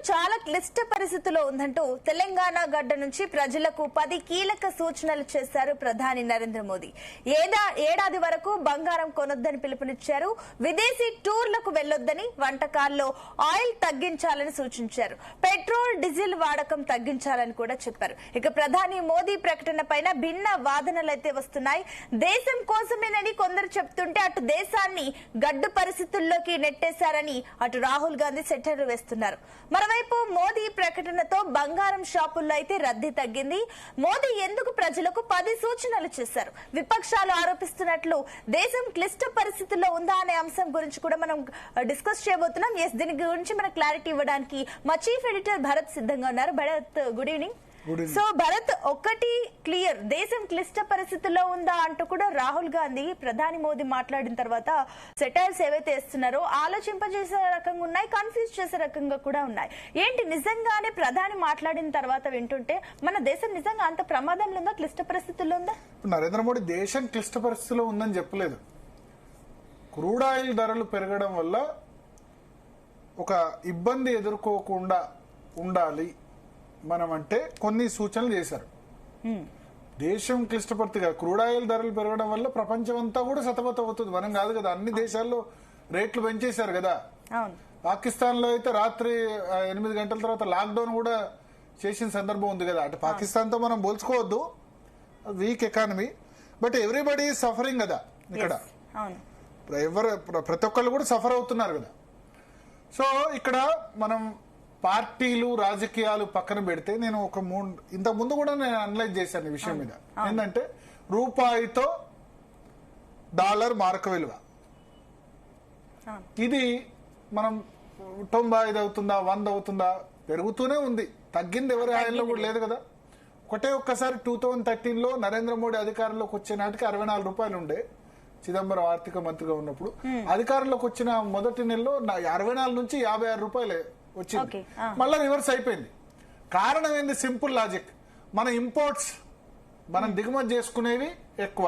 చాలా క్లిష్ట పరిస్థితుల్లో ఉందంటూ తెలంగాణ గడ్డ నుంచి ప్రజలకు 10 కీలక సూచనలు చేశారు ప్రధాని నరేంద్ర మోదీ. ఏడాది వరకు బంగారం కొనొద్దని పిలుపునిచ్చారు. విదేశీ టూర్లకు వెళ్లొద్దని, వంటకాల్లో ఆయిల్ తగ్గించాలని సూచించారు. పెట్రోల్, డీజిల్ వాడకం తగ్గించాలని కూడా చెప్పారు. ఇక ప్రధాని మోదీ ప్రకటన పైన భిన్న వాదనలైతే వస్తున్నాయి. దేశం కోసమేనని కొందరు చెప్తుంటే అటు దేశాన్ని గడ్డు పరిస్థితుల్లోకి నెట్టేశారని అటు రాహుల్ గాంధీ సెటైర్లు వేస్తున్నారు. మరోవైపు మోదీ ప్రకటనతో బంగారం షాపుల్లో అయితే రద్దీ తగ్గింది. మోదీ ఎందుకు ప్రజలకు 10 సూచనలు చేశారు? విపక్షాలు ఆరోపిస్తున్నట్లు దేశం క్లిష్ట పరిస్థితుల్లో ఉందా అనే అంశం గురించి కూడా మనం డిస్కస్ చేయబోతున్నాం. దీని గురించి మనకు క్లారిటీ ఇవ్వడానికి మా చీఫ్ ఎడిటర్ భరత్ సిద్ధంగా ఉన్నారు. Bharat, good evening. So Bharat, ఒకటి క్లియర్, దేశం క్లిష్ట పరిస్థితుల్లో ఉందా అంటూ కూడా రాహుల్ గాంధీ ప్రధాని మోదీ మాట్లాడిన తర్వాత సెటైర్స్ ఏవైతే వేస్తున్నారో ఆలోచింపజేసే రకంగా ఉన్నాయి, కన్ఫ్యూజ్ చేసే రకంగా కూడా ఉన్నాయి. ఏంటి, నిజంగానే ప్రధాని మాట్లాడిన తర్వాత వింటుంటే మన దేశం నిజంగా అంత ప్రమాదంలో ఉందా, క్లిష్ట పరిస్థితుల్లో ఉందా? నరేంద్ర మోడీ దేశం క్లిష్ట పరిస్థితుల్లో ఉందని చెప్పలేదు. క్రూడ్ ఆయిల్ ధరలు పెరగడం వల్ల ఒక ఇబ్బంది ఎదుర్కోకుండా ఉండాలి మనం అంటే కొన్ని సూచనలు చేశారు. దేశం క్లిష్టపరిస్థితిగా క్రూడ్ ఆయిల్ ధరలు పెరగడం వల్ల ప్రపంచం అంతా కూడా సతమతం అవుతుంది. మనం కాదు కదా, అన్ని దేశాల్లో రేట్లు పెంచేశారు కదా. పాకిస్తాన్ లో అయితే రాత్రి 8 గంటల తర్వాత లాక్డౌన్ కూడా చేసిన సందర్భం ఉంది కదా. అంటే పాకిస్తాన్ తో మనం పోల్చుకోవద్దు, weak economy, but everybody suffering కదా. ఇక్కడ ప్రతి ఒక్కళ్ళు కూడా సఫర్ అవుతున్నారు కదా. సో ఇక్కడ మనం పార్టీలు, రాజకీయాలు పక్కన పెడితే నేను ఇంత ముందు కూడా నేను అనలైజ్ చేశాను ఈ విషయం మీద. ఏంటంటే రూపాయితో డాలర్ మారక విలువ, ఇది మనం 95 అవుతుందా, 100 అవుతుందా, పెరుగుతూనే ఉంది. తగ్గింది ఎవరి హాయిలో కూడా లేదు కదా. ఒక్కసారి 2013లో నరేంద్ర మోడీ అధికారంలోకి వచ్చే నాటికి 64 రూపాయలు ఉండే, చిదంబరం ఆర్థిక మంత్రిగా ఉన్నప్పుడు. అధికారంలోకి వచ్చిన మొదటి నెలలో 64 నుంచి 56 రూపాయలే వచ్చింది. మళ్ళీ రివర్స్ అయిపోయింది. కారణం ఏంది? Simple logic. మన ఇంపోర్ట్స్, మనం దిగుమతి చేసుకునేవి ఎక్కువ,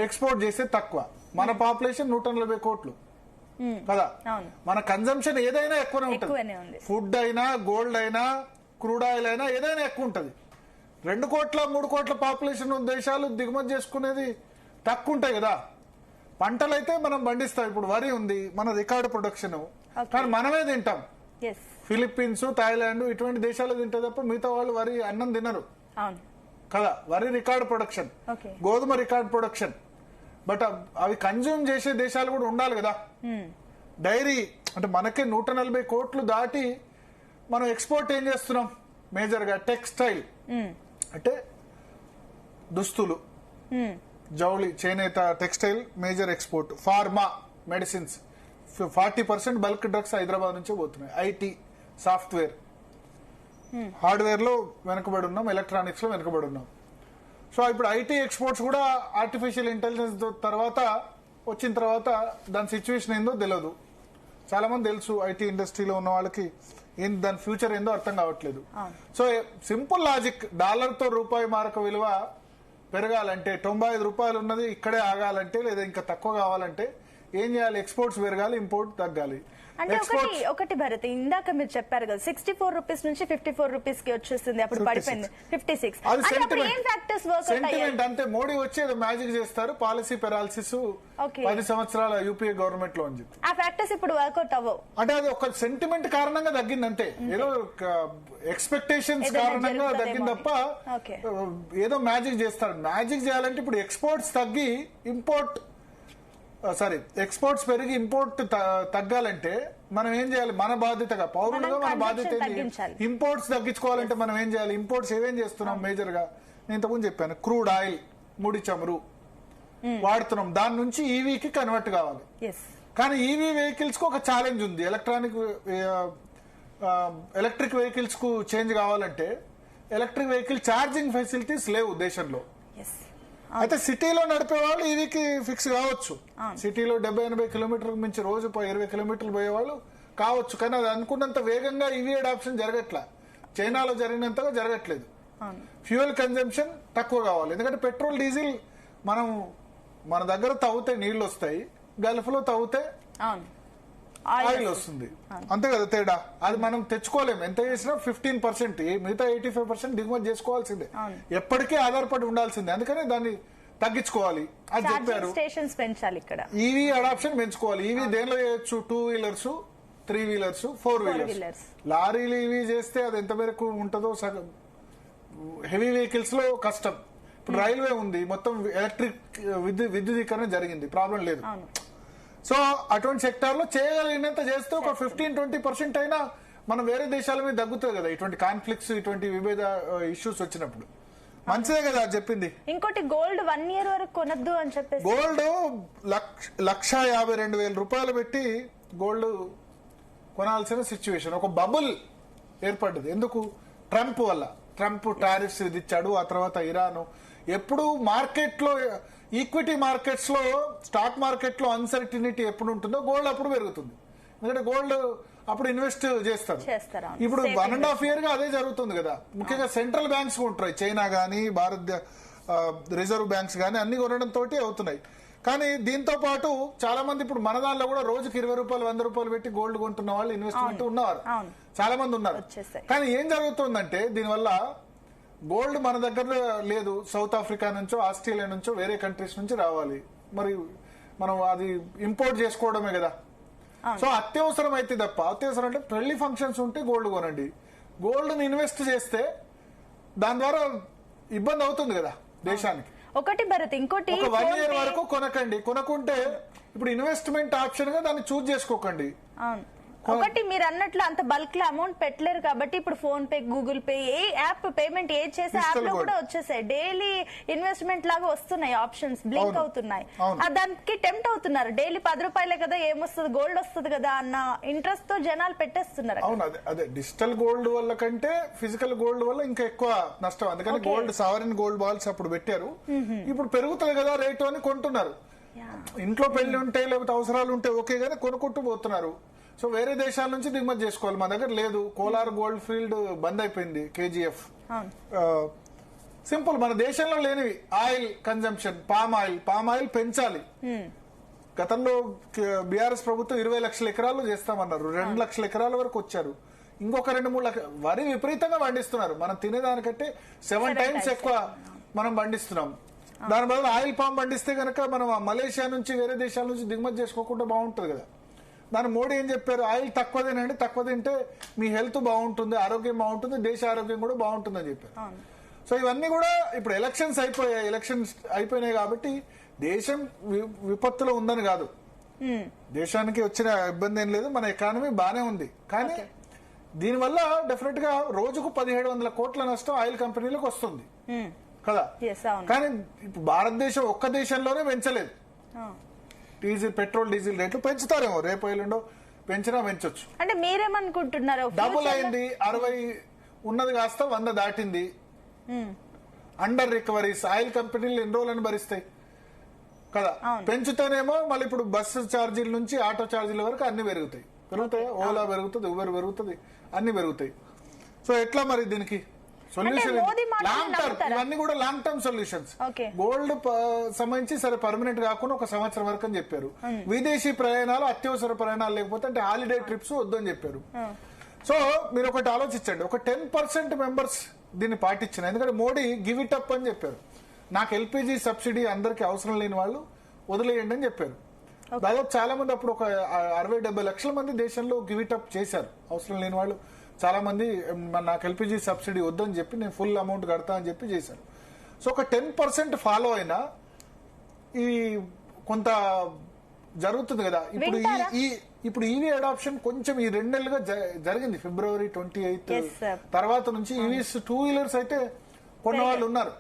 ఎక్స్పోర్ట్ చేసేది తక్కువ. మన పాపులేషన్ 140 కోట్లు కదా. మన కన్జంప్షన్ ఏదైనా ఎక్కువనే ఉంటుంది. ఫుడ్ అయినా, గోల్డ్ అయినా, క్రూడ్ ఆయిల్ అయినా ఏదైనా ఎక్కువ ఉంటుంది. 2 కోట్ల 3 కోట్ల పాపులేషన్ దేశాలు దిగుమతి చేసుకునేది తక్కువ ఉంటాయి కదా. పంటలైతే మనం పండిస్తాం. ఇప్పుడు వరి ఉంది, మన రికార్డు ప్రొడక్షన్, కానీ మనమే తింటాం. ఫిలిప్పీన్స్, థాయిలాండ్ ఇటువంటి దేశాలు తింటే తప్ప మిగతా వాళ్ళు వరి అన్నం తినరు కదా. వరి రికార్డ్ ప్రొడక్షన్, గోధుమ రికార్డ్ ప్రొడక్షన్, బట్ అవి కన్జ్యూమ్ చేసే దేశాలు కూడా ఉండాలి కదా. డైరీ అంటే మనకే 140 కోట్లు దాటి మనం ఎక్స్పోర్ట్ ఏం చేస్తున్నాం మేజర్ గా? టెక్స్టైల్ అంటే దుస్తులు, జౌళి, చేనేత, textile major export. Pharma, medicines, 40% bulk drugs Hyderabad నుంచే పోతున్నాయి. ఐటీ, సాఫ్ట్వేర్, హార్డ్వేర్ లో వెనకబడి ఉన్నాం, ఎలక్ట్రానిక్స్ లో వెనకబడి ఉన్నాం. సో ఇప్పుడు ఐటీ ఎక్స్పోర్ట్స్ కూడా ఆర్టిఫిషియల్ ఇంటెలిజెన్స్ తర్వాత వచ్చిన తర్వాత దాని సిచ్యువేషన్ ఏందో తెలియదు. చాలా మంది తెలుసు, ఐటీ ఇండస్ట్రీలో ఉన్న వాళ్ళకి దాని ఫ్యూచర్ ఏందో అర్థం కావట్లేదు. సో సింపుల్ లాజిక్, డాలర్ తో రూపాయి మారక విలువ పెరగాలంటే, 95 రూపాయలు ఉన్నది ఇక్కడే ఆగాలంటే, లేదా ఇంకా తక్కువ కావాలంటే ఏం చేయాలి? ఎక్స్పోర్ట్స్ పెరగాలి, ఇంపోర్ట్ తగ్గాలి. అంటే ఒకటి భరత్, ఇందాక మీరు చెప్పారు కదా 64 రూపీస్ నుంచి 54 రూపీస్ కి వచ్చేస్తుంది, అప్పుడు పడిపోయింది 56. సెంటిమెంట్ అంతే. మోడీ వచ్చి ఏదో మ్యాజిక్ చేస్తారు, పాలసీ పెరాలసిస్ 10 సంవత్సరాల యూపీఏ గవర్నమెంట్ లో అని చెప్పి ఆ ఫ్యాక్టర్స్ ఇప్పుడు వర్కౌట్ అవ్వవు. అంటే అది ఒక సెంటిమెంట్ కారణంగా తగ్గింది అంతే, ఏదో ఎక్స్పెక్టేషన్స్ కారణంగా తగ్గింది తప్ప ఏదో మ్యాజిక్ చేస్తారు. మ్యాజిక్ చేయాలంటే ఇప్పుడు ఎక్స్పోర్ట్స్ తగ్గి ఇంపోర్ట్ ఎక్స్పోర్ట్స్ పెరిగి ఇంపోర్ట్ తగ్గాలంటే మనం ఏం చేయాలి? మన బాధ్యతగా, పౌరులుగా మన బాధ్యత ఏంటి? ఇంపోర్ట్స్ తగ్గించుకోవాలంటే మనం ఏం చేయాలి? ఇంపోర్ట్స్ ఏమేం చేస్తున్నాం మేజర్ గా? నేను ఇంతకుముందు చెప్పాను, క్రూడ్ ఆయిల్, ముడి చమురు వాడుతున్నాం, దాని నుంచి ఈవీకి కన్వర్ట్ కావాలి. కానీ ఈవీ వెహికల్స్ కు ఒక ఛాలెంజ్ ఉంది. ఎలక్ట్రిక్ వెహికల్స్ కు చేంజ్ కావాలంటే ఎలక్ట్రిక్ వెహికల్ ఛార్జింగ్ ఫెసిలిటీస్ లేవు దేశంలో. అయితే సిటీలో నడిపే వాళ్ళు ఈవీకి ఫిక్స్ కావచ్చు. సిటీలో 70-80 కిలోమీటర్లకు మించి రోజు 20 కిలోమీటర్లు పోయేవాళ్ళు కావచ్చు. కానీ అది అనుకున్నంత వేగంగా ఈవీ అడాప్షన్ జరగట్లా, చైనాలో జరిగినంతగా జరగట్లేదు. ఫ్యూయల్ కన్జంప్షన్ తక్కువ కావాలి. ఎందుకంటే పెట్రోల్, డీజిల్ మన దగ్గర తవ్వుతే నీళ్లు వస్తాయి, గల్ఫ్ లో తవ్వుతే ఆయిల్ వస్తుంది, అంతే కదా తేడా. అది మనం తెచ్చుకోలేము, ఎంత చేసినా 15%, మిగతా 85% దిగుమతి చేసుకోవాల్సిందే, ఎప్పటికీ ఆధారపడి ఉండాల్సిందే. అందుకని దాన్ని తగ్గించుకోవాలి అని చెప్పారు. స్టేషన్స్ పెంచాలి, ఇక్కడ ఈవీ అడాప్షన్ పెంచుకోవాలి. ఈవీ దేనిలో చేయొచ్చు? 2 వీలర్స్, 3 వీలర్స్, 4 వీలర్స్. లారీలు ఈవీ చేస్తే అది ఎంత మేరకు ఉంటుందో సగం, హెవీ వెహికల్స్ లో కష్టం. ఇప్పుడు రైల్వే ఉంది, మొత్తం ఎలక్ట్రిక్ విద్యుదీకరణ జరిగింది, ప్రాబ్లం లేదు. సో అటువంటి సెక్టార్ లో చేయగలిగినంత చేస్తే ఒక 15-20% అయినా మనం వేరే దేశాల మీద తగ్గుతుంది కదా, ఇటువంటి కాన్ఫ్లిక్ట్స్, ఇటువంటి విభేద ఇష్యూస్ వచ్చినప్పుడు. మంచిదే కదా చెప్పింది. ఇంకోటి గోల్డ్ 1 year వరకు కొనద్దు అని చెప్పేసి, గోల్డ్ 1,52,000 రూపాయలు పెట్టి గోల్డ్ కొనాల్సిన సిచ్యువేషన్, ఒక బబుల్ ఏర్పడ్డది. ఎందుకు? ట్రంప్ వల్ల. ట్రంప్ టారిఫ్స్ విధించాడు, ఆ తర్వాత ఇరాన్. ఎప్పుడు మార్కెట్ లో, ఈక్విటీ మార్కెట్స్ లో, స్టాక్ మార్కెట్ లో అన్సర్టినిటీ ఎప్పుడు ఉంటుందో గోల్డ్ అప్పుడు పెరుగుతుంది. ఎందుకంటే గోల్డ్ అప్పుడు ఇన్వెస్ట్ చేస్తారు. ఇప్పుడు 1.5 year గా అదే జరుగుతుంది కదా. ముఖ్యంగా సెంట్రల్ బ్యాంక్స్ ఉంటాయి, చైనా గానీ, భారత రిజర్వ్ బ్యాంక్స్ గానీ అన్ని కొనడంతో అవుతున్నాయి. కానీ దీంతో పాటు చాలా మంది ఇప్పుడు మన దానిలో కూడా రోజుకి 20 రూపాయలు, 100 రూపాయలు పెట్టి గోల్డ్ కొంటున్న వాళ్ళు, ఇన్వెస్ట్మెంట్ ఉన్నవారు చాలా మంది ఉన్నారు. కానీ ఏం జరుగుతుందంటే దీనివల్ల గోల్డ్ మన దగ్గర లేదు, సౌత్ ఆఫ్రికా నుంచో, ఆస్ట్రేలియా నుంచో, వేరే కంట్రీస్ నుంచి రావాలి. మరి మనం అది ఇంపోర్ట్ చేసుకోవడమే కదా. సో అత్యవసరం అయితే తప్ప, అత్యవసరం అంటే పెళ్లి ఫంక్షన్స్ ఉంటే గోల్డ్ కొనండి. గోల్డ్ ని ఇన్వెస్ట్ చేస్తే దాని ద్వారా ఇబ్బంది అవుతుంది కదా దేశానికి. ఒకటి భరత్, ఇంకోటి ఒక 1 year వరకు కొనకండి. కొనకుంటే ఇప్పుడు ఇన్వెస్ట్మెంట్ ఆప్షన్ గా దాన్ని చూజ్ చేసుకోకండి. ఒకటి మీరు అన్నట్లు అంత బల్క్ లో అమౌంట్ పెట్టలేరు కాబట్టి ఇప్పుడు ఫోన్ పే, గూగుల్ పే, ఏ యాప్ పేమెంట్ ఏది చేసే యాప్ లో కూడా వచ్చేసాయి. డైలీ ఇన్వెస్ట్మెంట్ లాగా వస్తున్నాయి ఆప్షన్స్, బ్లింక్ అవుతున్నాయి. దానికి టెంప్ట్ అవుతున్నారు. డైలీ 10 రూపాయలే కదా, ఏమొస్తుంది, గోల్డ్ వస్తుంది కదా అన్న ఇంట్రెస్ట్ తో జనాలు పెట్టేస్తున్నారు. అవును, అదే డిజిటల్ గోల్డ్ వల్ల కంటే ఫిజికల్ గోల్డ్ వల్ల ఇంకా ఎక్కువ నష్టం. అందుకని గోల్డ్, సావరిన్ గోల్డ్ బాల్స్ అప్పుడు పెట్టారు. ఇప్పుడు పెరుగుతుంది కదా రేటు అని కొంటున్నారు. ఇంట్లో పెళ్లి ఉంటే లేకపోతే అవసరాలు ఉంటే ఓకే గానీ కొనుక్కుంటూ పోతున్నారు. సో వేరే దేశాల నుంచి దిగుమతి చేసుకోవాలి, మన దగ్గర లేదు. కోలార్ గోల్డ్ ఫీల్డ్ బంద్ అయిపోయింది, KGF. సింపుల్, మన దేశంలో లేనివి ఆయిల్ కన్జంప్షన్, పామ్ ఆయిల్ పెంచాలి. గతంలో బీఆర్ఎస్ ప్రభుత్వం 20 లక్షల ఎకరాలు చేస్తామన్నారు, 2 లక్షల ఎకరాల వరకు వచ్చారు. ఇంకొక 2-3 లక్షల వరి విపరీతంగా పండిస్తున్నారు. మనం తినేదానికంటే 7 times ఎక్కువ మనం పండిస్తున్నాం. దాని బదులు ఆయిల్ పామ్ పండిస్తే కనుక మనం మలేషియా నుంచి, వేరే దేశాల నుంచి దిగుమతి చేసుకోకుండా బాగుంటుంది కదా. దాని మోడీ ఏం చెప్పారు? ఆయిల్ తక్కువ తినండి, తక్కువ తింటే మీ హెల్త్ బాగుంటుంది, ఆరోగ్యం బాగుంటుంది, దేశ ఆరోగ్యం కూడా బాగుంటుందని చెప్పారు. సో ఇవన్నీ కూడా ఇప్పుడు ఎలక్షన్స్ అయిపోయినాయి కాబట్టి దేశం విపత్తులో ఉందని కాదు, దేశానికి వచ్చిన ఇబ్బంది ఏం లేదు, మన ఎకానమీ బానే ఉంది. కానీ దీనివల్ల డెఫినెట్ గా రోజుకు 1700 కోట్ల నష్టం ఆయిల్ కంపెనీలకు వస్తుంది కదా. కానీ ఇప్పుడు భారతదేశం ఒక్క దేశంలోనే పెంచలేదు. పెట్రోల్ డీజిల్ రేట్లు పెంచుతారేమో, రేపు ఎల్లుండో పెంచినా పెంచొచ్చు. అంటే మీరేమనుకుంటున్నారు? డబుల్ అయింది, 60 ఉన్నది కాస్త 100 దాటింది. అండర్ రికవరీస్ ఆయిల్ కంపెనీలు ఎన్ని రోజులను భరిస్తాయి కదా. పెంచుతేనేమో మళ్ళీ ఇప్పుడు బస్సు ఛార్జీల నుంచి ఆటో ఛార్జీల వరకు అన్ని పెరుగుతాయి. ఓలా పెరుగుతుంది, ఉబర్ పెరుగుతుంది, అన్ని పెరుగుతాయి. సో ఎట్లా మరి దీనికి సొల్యూషన్? లాంగ్ టర్మ్, ఇవన్నీ కూడా లాంగ్ టర్మ్ సొల్యూషన్స్. గోల్డ్ సంబంధించి సరే పర్మనెంట్ కాకుండా 1 సంవత్సరం వరకు అని చెప్పారు. విదేశీ ప్రయాణాలు, అత్యవసర ప్రయాణాలు లేకపోతే అంటే హాలిడే ట్రిప్స్ వద్దని చెప్పారు. సో మీరు ఒకటి ఆలోచించండి, ఒక 10% మెంబర్స్ దీన్ని పాటించిన. ఎందుకంటే మోడీ గివ్ ఇట్ అప్ అని చెప్పారు. నాకు LPG సబ్సిడీ అందరికి అవసరం లేని వాళ్ళు వదిలేయండి అని చెప్పారు. దాదాపు చాలా మంది అప్పుడు ఒక 60-70 లక్షల మంది దేశంలో గివ్ ఇట్ అప్ చేశారు. అవసరం లేని వాళ్ళు చాలా మంది నాకు LPG సబ్సిడీ వద్దని చెప్పి నేను ఫుల్ అమౌంట్ కడతా అని చెప్పి చేశారు. సో ఒక 10% ఫాలో అయినా ఈ కొంత జరుగుతుంది కదా. ఇప్పుడు ఈవీ అడాప్షన్ కొంచెం ఈ 2 నెలలుగా జరిగింది. February 28 తర్వాత నుంచి ఈవీస్ 2 వీలర్స్ అయితే కొన్నవాళ్ళు ఉన్నారు,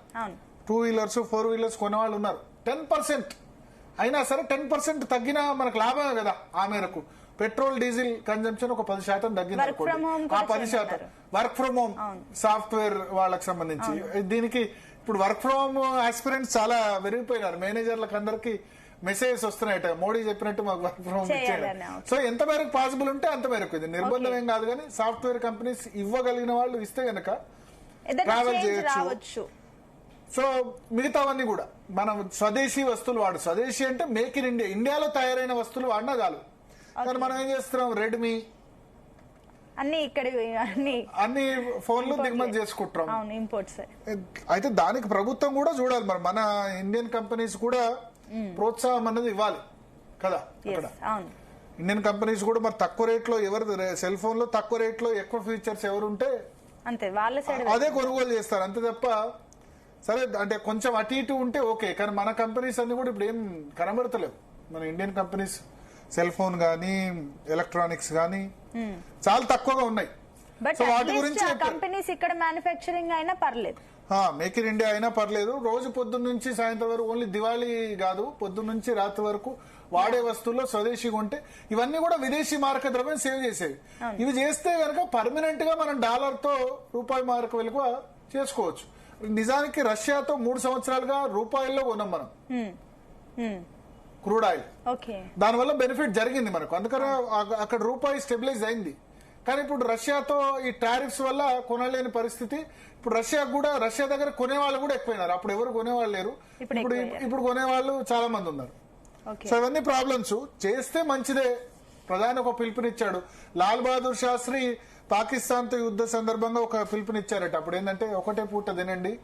2 వీలర్స్ 4 వీలర్స్ కొన్నవాళ్ళు ఉన్నారు. 10% అయినా సరే 10% తగ్గినా మనకు లాభమే కదా. ఆ మేరకు పెట్రోల్ డీజిల్ కన్జంప్షన్ ఒక 10% తగ్గింది అనుకోండి. ఆ 10% వర్క్ ఫ్రమ్ హోమ్ సాఫ్ట్వేర్ వాళ్ళకి సంబంధించి దీనికి ఇప్పుడు వర్క్ ఫ్రమ్ హోమ్ ఆస్పిరెంట్స్ చాలా పెరిగిపోయినారు. మేనేజర్లకు అందరికి మెసేజెస్ వస్తున్నాయట, మోడీ చెప్పినట్టు మాకు వర్క్ ఫ్రమ్ హోమ్ ఇచ్చేయాలి. సో ఎంత మేరకు పాసిబుల్ ఉంటే అంత మేరకు, ఇది నిర్బంధం ఏం కాదు. కానీ సాఫ్ట్వేర్ కంపెనీస్ ఇవ్వగలిగిన వాళ్ళు ఇస్తే గనక ట్రావెల్ చేయొచ్చు. సో మిగతావన్నీ కూడా మనం స్వదేశీ వస్తువులు వాడు. స్వదేశీ అంటే మేక్ ఇన్ ఇండియా, ఇండియాలో తయారైన వస్తువులు వాడినా చాలు. కానీ మనం ఏం చేస్తున్నాం, రెడ్మీ అన్ని ఇక్కడ అన్ని ఫోన్లు దిగుమతి చేసుకుంటాం. అవును, ఇంపోర్ట్స్. అయితే దానికి ప్రభుత్వం కూడా చూడాలి, మరి మన ఇండియన్ కంపెనీస్ కూడా ప్రోత్సాహం అన్నది ఇవ్వాలి కదా. అక్కడ ఇండియన్ కంపెనీస్ కూడా మరి తక్కువ రేట్ లో ఎవరు సెల్ ఫోన్ లో తక్కువ రేట్ లో ఎక్కువ ఫీచర్స్ ఎవరు ఉంటే అంతే వాళ్ళ సైడ్ అదే కొనుగోలు చేస్తారు. అంతే తప్ప సరే అంటే కొంచెం అటు ఇటు ఉంటే ఓకే, కానీ మన కంపెనీస్ అన్ని కూడా ఇప్పుడు ఏం కనబడతలేవు. మన ఇండియన్ కంపెనీస్ సెల్ ఫోన్ గానీ ఎలక్ట్రానిక్స్ గానీ చాలా తక్కువగా ఉన్నాయి. బట్ వాటి గురించి కంపెనీస్ ఇక్కడ మ్యానుఫ్యాక్చరింగ్ అయినా పర్లేదు, మేక్ ఇన్ ఇండియా అయినా పర్లేదు. రోజు పొద్దున్న నుంచి సాయంత్రం వరకు, ఓన్లీ దివాళీ కాదు, పొద్దున్న నుంచి రాత్రి వరకు వాడే వస్తువుల్లో స్వదేశీగా ఉంటే ఇవన్నీ కూడా విదేశీ మారక ద్రవ్యం సేవ్ చేసేవి. ఇవి చేస్తే గనక పర్మనెంట్ గా మనం డాలర్ తో రూపాయి మారక విలువ చేసుకోవచ్చు. నిజానికి రష్యాతో 3 సంవత్సరాలుగా రూపాయల్లో కొన్నాం మనం క్రూడ్ ఆయిల్. దానివల్ల బెనిఫిట్ జరిగింది మనకు, అందుకని అక్కడ రూపాయి స్టెబిలైజ్ అయింది. కానీ ఇప్పుడు రష్యాతో ఈ టారిఫ్స్ వల్ల కొనలేని పరిస్థితి. ఇప్పుడు రష్యా దగ్గర కొనేవాళ్ళు కూడా ఎక్కువైనారు. అప్పుడు ఎవరు కొనేవాళ్ళు లేరు, ఇప్పుడు కొనేవాళ్ళు చాలా మంది ఉన్నారు. సో ఇవన్నీ ప్రాబ్లమ్స్. చేస్తే మంచిదే. ప్రధాని ఒక పిలుపునిచ్చాడు. లాల్ బహదూర్ శాస్త్రి పాకిస్తాన్ తో యుద్ధ సందర్భంగా ఒక పిలుపునిచ్చారట. అప్పుడు ఏంటంటే ఒకటే పూట తినండి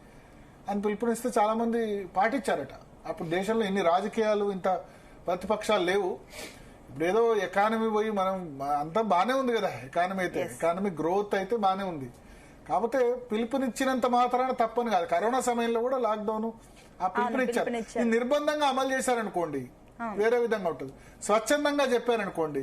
అని పిలుపునిస్తే చాలా మంది పాటించారట. అప్పుడు దేశంలో ఇన్ని రాజకీయాలు, ఇంత ప్రతిపక్షాలు లేవు. ఇప్పుడు ఏదో ఎకానమీ పోయి మనం అంతా బానే ఉంది కదా, ఎకానమీ గ్రోత్ అయితే బానే ఉంది. కాకపోతే పిలుపునిచ్చినంత మాత్రాన తప్పని కాదు. కరోనా సమయంలో కూడా లాక్డౌన్ ఆ పిలుపునిచ్చారు. నిర్బంధంగా అమలు చేశారనుకోండి వేరే విధంగా ఉంటుంది. స్వచ్ఛందంగా చెప్పారనుకోండి,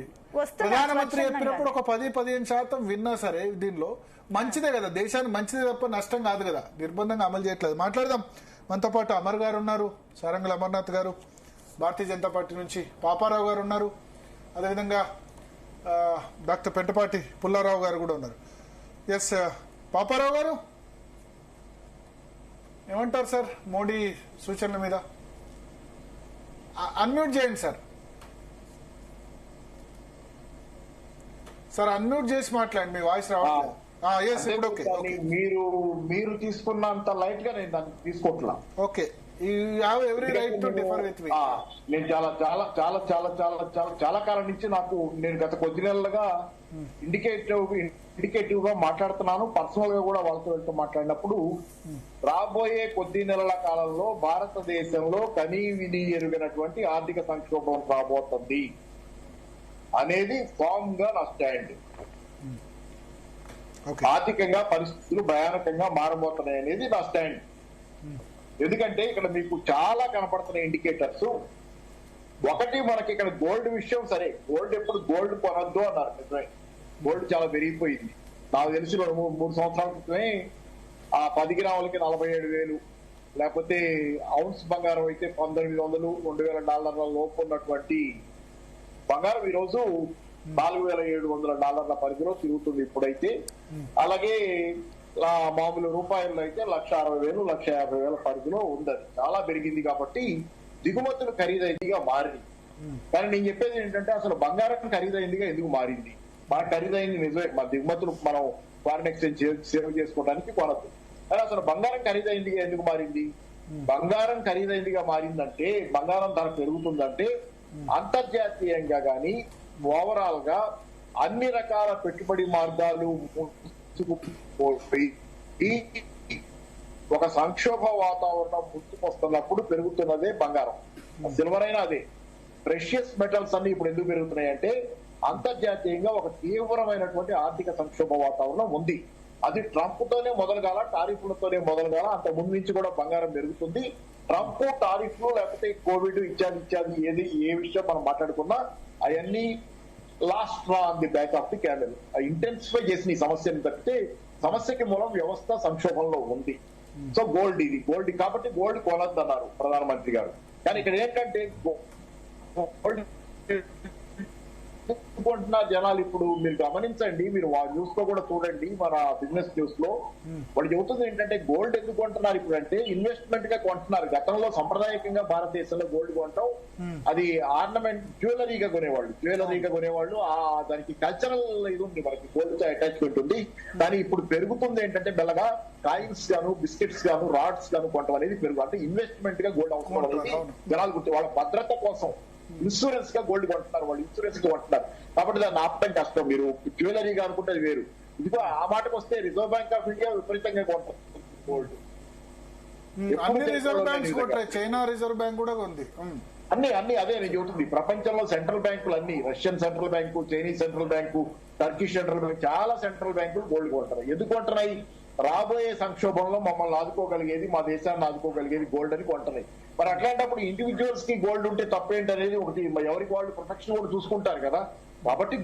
ప్రధానమంత్రి చెప్పినప్పుడు ఒక 10-15% విన్నా సరే దీనిలో మంచిదే కదా, దేశానికి మంచిదే తప్ప నష్టం కాదు కదా. నిర్బంధంగా అమలు చేయట్లేదు. మాట్లాడదాం. మనతో పాటు అమర్ గారు ఉన్నారు, సారంగల్ అమర్నాథ్ గారు భారతీయ జనతా పార్టీ నుంచి, పాపారావు గారు ఉన్నారు, అదేవిధంగా డాక్టర్ పెంటపాటి పుల్లారావు గారు కూడా ఉన్నారు. ఎస్ పాపారావు గారు ఏమంటారు సార్ మోడీ సూచనల మీద? అన్మ్యూట్ చేయండి సార్. సార్ అన్మ్యూట్ చేసి మాట్లాడండి, మీ వాయిస్ రావట్లేదు. ఇప్పుడు ఓకే. మీరు తీసుకున్నంత లైట్ గా నేను దాన్ని తీసుకోవట్లా. Okay, every right to differ with me. నేను చాలా చాలా చాలా చాలా చాలా చాలా చాలా కాలం నుంచి నేను గత కొద్ది నెలలుగా ఇండికేటివ్ గా మాట్లాడుతున్నాను. పర్సనల్ గా కూడా వాళ్ళతో మాట్లాడినప్పుడు రాబోయే కొద్ది నెలల కాలంలో భారతదేశంలో కనీ విని ఎరుగినటువంటి ఆర్థిక సంక్షోభం రాబోతుంది అనేది ఫామ్ గా నా స్టాండ్. ఆర్థికంగా పరిస్థితులు భయానకంగా మారబోతున్నాయి అనేది నా స్టాండ్. ఎందుకంటే ఇక్కడ మీకు చాలా కనపడుతున్న ఇండికేటర్స్. ఒకటి, మనకి ఇక్కడ గోల్డ్ విషయం సరే, గోల్డ్ కొనద్దు అన్నారు. నిజమే, గోల్డ్ చాలా పెరిగిపోయింది. నాకు తెలిసి 3 సంవత్సరాల క్రితమే ఆ 10 గ్రాములకి 47,000, లేకపోతే ఔన్స్ బంగారం అయితే 1900, $2,000 లోపు ఉన్నటువంటి బంగారం ఈరోజు $4,700 పరిధిలో తిరుగుతుంది ఇప్పుడైతే. అలాగే మామూలు రూపాయల్లో అయితే 1,60,000, 1,50,000 పరిధిలో ఉంది. చాలా పెరిగింది కాబట్టి దిగుమతులు ఖరీదైందిగా మారింది. కానీ నేను చెప్పేది ఏంటంటే అసలు బంగారం ఖరీదైందిగా ఎందుకు మారింది? మన ఖరీదైంది నిజమే, మన దిగుమతులు మనం ఫారిన్ ఎక్స్చేంజ్ సేవ్ చేసుకోవడానికి కొనద్దు. కానీ అసలు బంగారం ఖరీదైందిగా ఎందుకు మారింది? బంగారం ఖరీదైందిగా మారిందంటే, బంగారం ధర పెరుగుతుందంటే అంతర్జాతీయంగా గాని ఓవరాల్ గా అన్ని రకాల పెట్టుబడి మార్గాలు ఒక సంక్షోభ వాతావరణం ముందుకొస్తున్నప్పుడు పెరుగుతున్నదే బంగారం. సిల్వర్ అయినా అదే. ప్రెషియస్ మెటల్స్ అన్ని ఇప్పుడు ఎందుకు పెరుగుతున్నాయి అంటే అంతర్జాతీయంగా ఒక తీవ్రమైనటువంటి ఆర్థిక సంక్షోభ వాతావరణం ఉంది. అది ట్రంప్ తోనే మొదలుగాల, టారిఫ్లతోనే మొదలుగాల. అంత ముందు నుంచి కూడా బంగారం పెరుగుతుంది. ట్రంప్, టారిఫ్లు, లేకపోతే కోవిడ్ ఇత్యాది ఏ విషయం మనం మాట్లాడుకున్నా అవన్నీ లాస్ట్ రా on the back of the candle. Intensify చేసిన ఈ సమస్యను తప్పితే సమస్యకి మూలం వ్యవస్థ సంక్షోభంలో ఉంది. సో గోల్డ్ కాబట్టి గోల్డ్ కొనద్దన్నారు ప్రధానమంత్రి గారు. కానీ ఇక్కడ ఏంటంటే గోల్డ్ కొంటున్నారు జనాలు. ఇప్పుడు మీరు గమనించండి, మీరు న్యూస్ లో కూడా చూడండి, మన బిజినెస్ న్యూస్ లో వాళ్ళు చెబుతుంది ఏంటంటే గోల్డ్ ఎందుకు కొంటున్నారు ఇప్పుడు అంటే ఇన్వెస్ట్మెంట్ గా కొంటున్నారు. గతంలో సంప్రదాయకంగా భారతదేశంలో గోల్డ్ కొంటాం, అది ఆర్నమెంట్ జ్యువెలరీగా కొనేవాళ్ళు. దానికి కల్చరల్ ఇది ఉంది, మనకి గోల్డ్ తో అటాచ్మెంట్ ఉంది. కానీ ఇప్పుడు పెరుగుతుంది ఏంటంటే మెల్లగా కాయిన్స్ గాను, బిస్కెట్స్ గాను, రాడ్స్ గాను కొంటాం అనేది పెరుగు. అంటే ఇన్వెస్ట్మెంట్ గా గోల్డ్ అవసరం అనేది జనాలు గుర్తు, వాళ్ళ భద్రత కోసం ఇన్సూరెన్స్ గా గోల్డ్ కొంటున్నారు, వాళ్ళు ఇన్సూరెన్స్ గా కొంటున్నారు. కాబట్టి దాన్ని ఆపడం కష్టం. మీరు జ్యువెలరీగా అనుకుంటే అది వేరు. ఇదిగో ఆ మాటకు వస్తే రిజర్వ్ బ్యాంక్ ఆఫ్ ఇండియా విపరీతంగా కొంటుంది గోల్డ్. అన్ని రిజర్వ్ బ్యాంక్స్ కొంటాయి, చైనా రిజర్వ్ బ్యాంక్ కూడా ఉంది. అన్ని అదే నేను చెబుతుంది. ప్రపంచంలో సెంట్రల్ బ్యాంకులు అన్ని, Russian central bank, Chinese central bank, Turkish central bank, చాలా సెంట్రల్ బ్యాంకులు గోల్డ్ కొంటారు. ఎందుకు కొంటున్నాయి? రాబోయే సంక్షోభంలో మమ్మల్ని ఆదుకోగలిగేది, మా దేశాన్ని ఆదుకోగలిగేది గోల్డ్ అని కొంటున్నాయి. మరి అట్లాంటప్పుడు ఇండివిజువల్స్ కి గోల్డ్ ఉంటే తప్పేంటి అనేది ఒకటి, ఎవరికి వాళ్ళు ప్రొటెక్షన్ కూడా చూసుకుంటారు కదా. కాబట్టి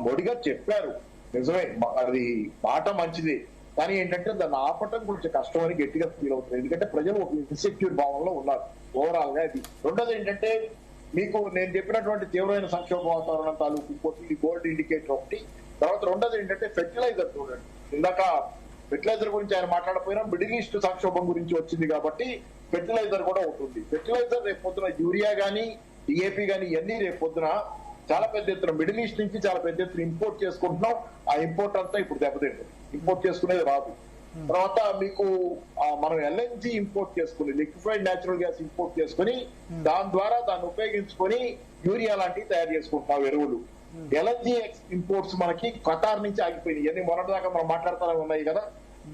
మోడీగా చెప్పారు, నిజమే, అది మాట మంచిది. కానీ ఏంటంటే దాన్ని ఆపటం కొంచెం కష్టం అని గట్టిగా ఫీల్ అవుతుంది. ఎందుకంటే ప్రజలు ఒక ఇన్సెక్యూర్ భావంలో ఉన్నారు ఓవరాల్ గా. అది రెండోది ఏంటంటే, మీకు నేను చెప్పినటువంటి తీవ్రమైన సంక్షోభ వాతావరణం తాలూకు ఇంకోటి గోల్డ్ ఇండికేటర్ ఒకటి. తర్వాత రెండోది ఏంటంటే ఫెర్టిలైజర్ చూడండి. ఇందాక ఫెర్టిలైజర్ గురించి ఆయన మాట్లాడకపోయినా మిడిల్ ఈస్ట్ సంక్షోభం గురించి వచ్చింది కాబట్టి ఫెర్టిలైజర్ కూడా ఉంటుంది. ఫెర్టిలైజర్ రేపు పొద్దున యూరియా గానీ, డిఏపి గానీ ఇవన్నీ రేపు పొద్దున చాలా పెద్ద ఎత్తున మిడిల్ ఈస్ట్ నుంచి చాలా పెద్ద ఎత్తున ఇంపోర్ట్ చేసుకుంటున్నాం. ఆ ఇంపోర్ట్ అంతా ఇప్పుడు దెబ్బతింటుంది. ఇంపోర్ట్ చేసుకునేది రాదు. తర్వాత మీకు మనం ఎల్ఎన్జి ఇంపోర్ట్ చేసుకుని, లిక్విఫైడ్ న్యాచురల్ గ్యాస్ ఇంపోర్ట్ చేసుకుని దాని ద్వారా దాన్ని ఉపయోగించుకొని యూరియా లాంటివి తయారు చేసుకుంటున్నాం, ఎరువులు. ఎల్ఎన్జి ఇంపోర్ట్స్ మనకి ఖతార్ నుంచి ఆగిపోయినాయి. ఇవన్నీ మొన్నటిదాకా మనం మాట్లాడుతూనే ఉన్నాయి కదా.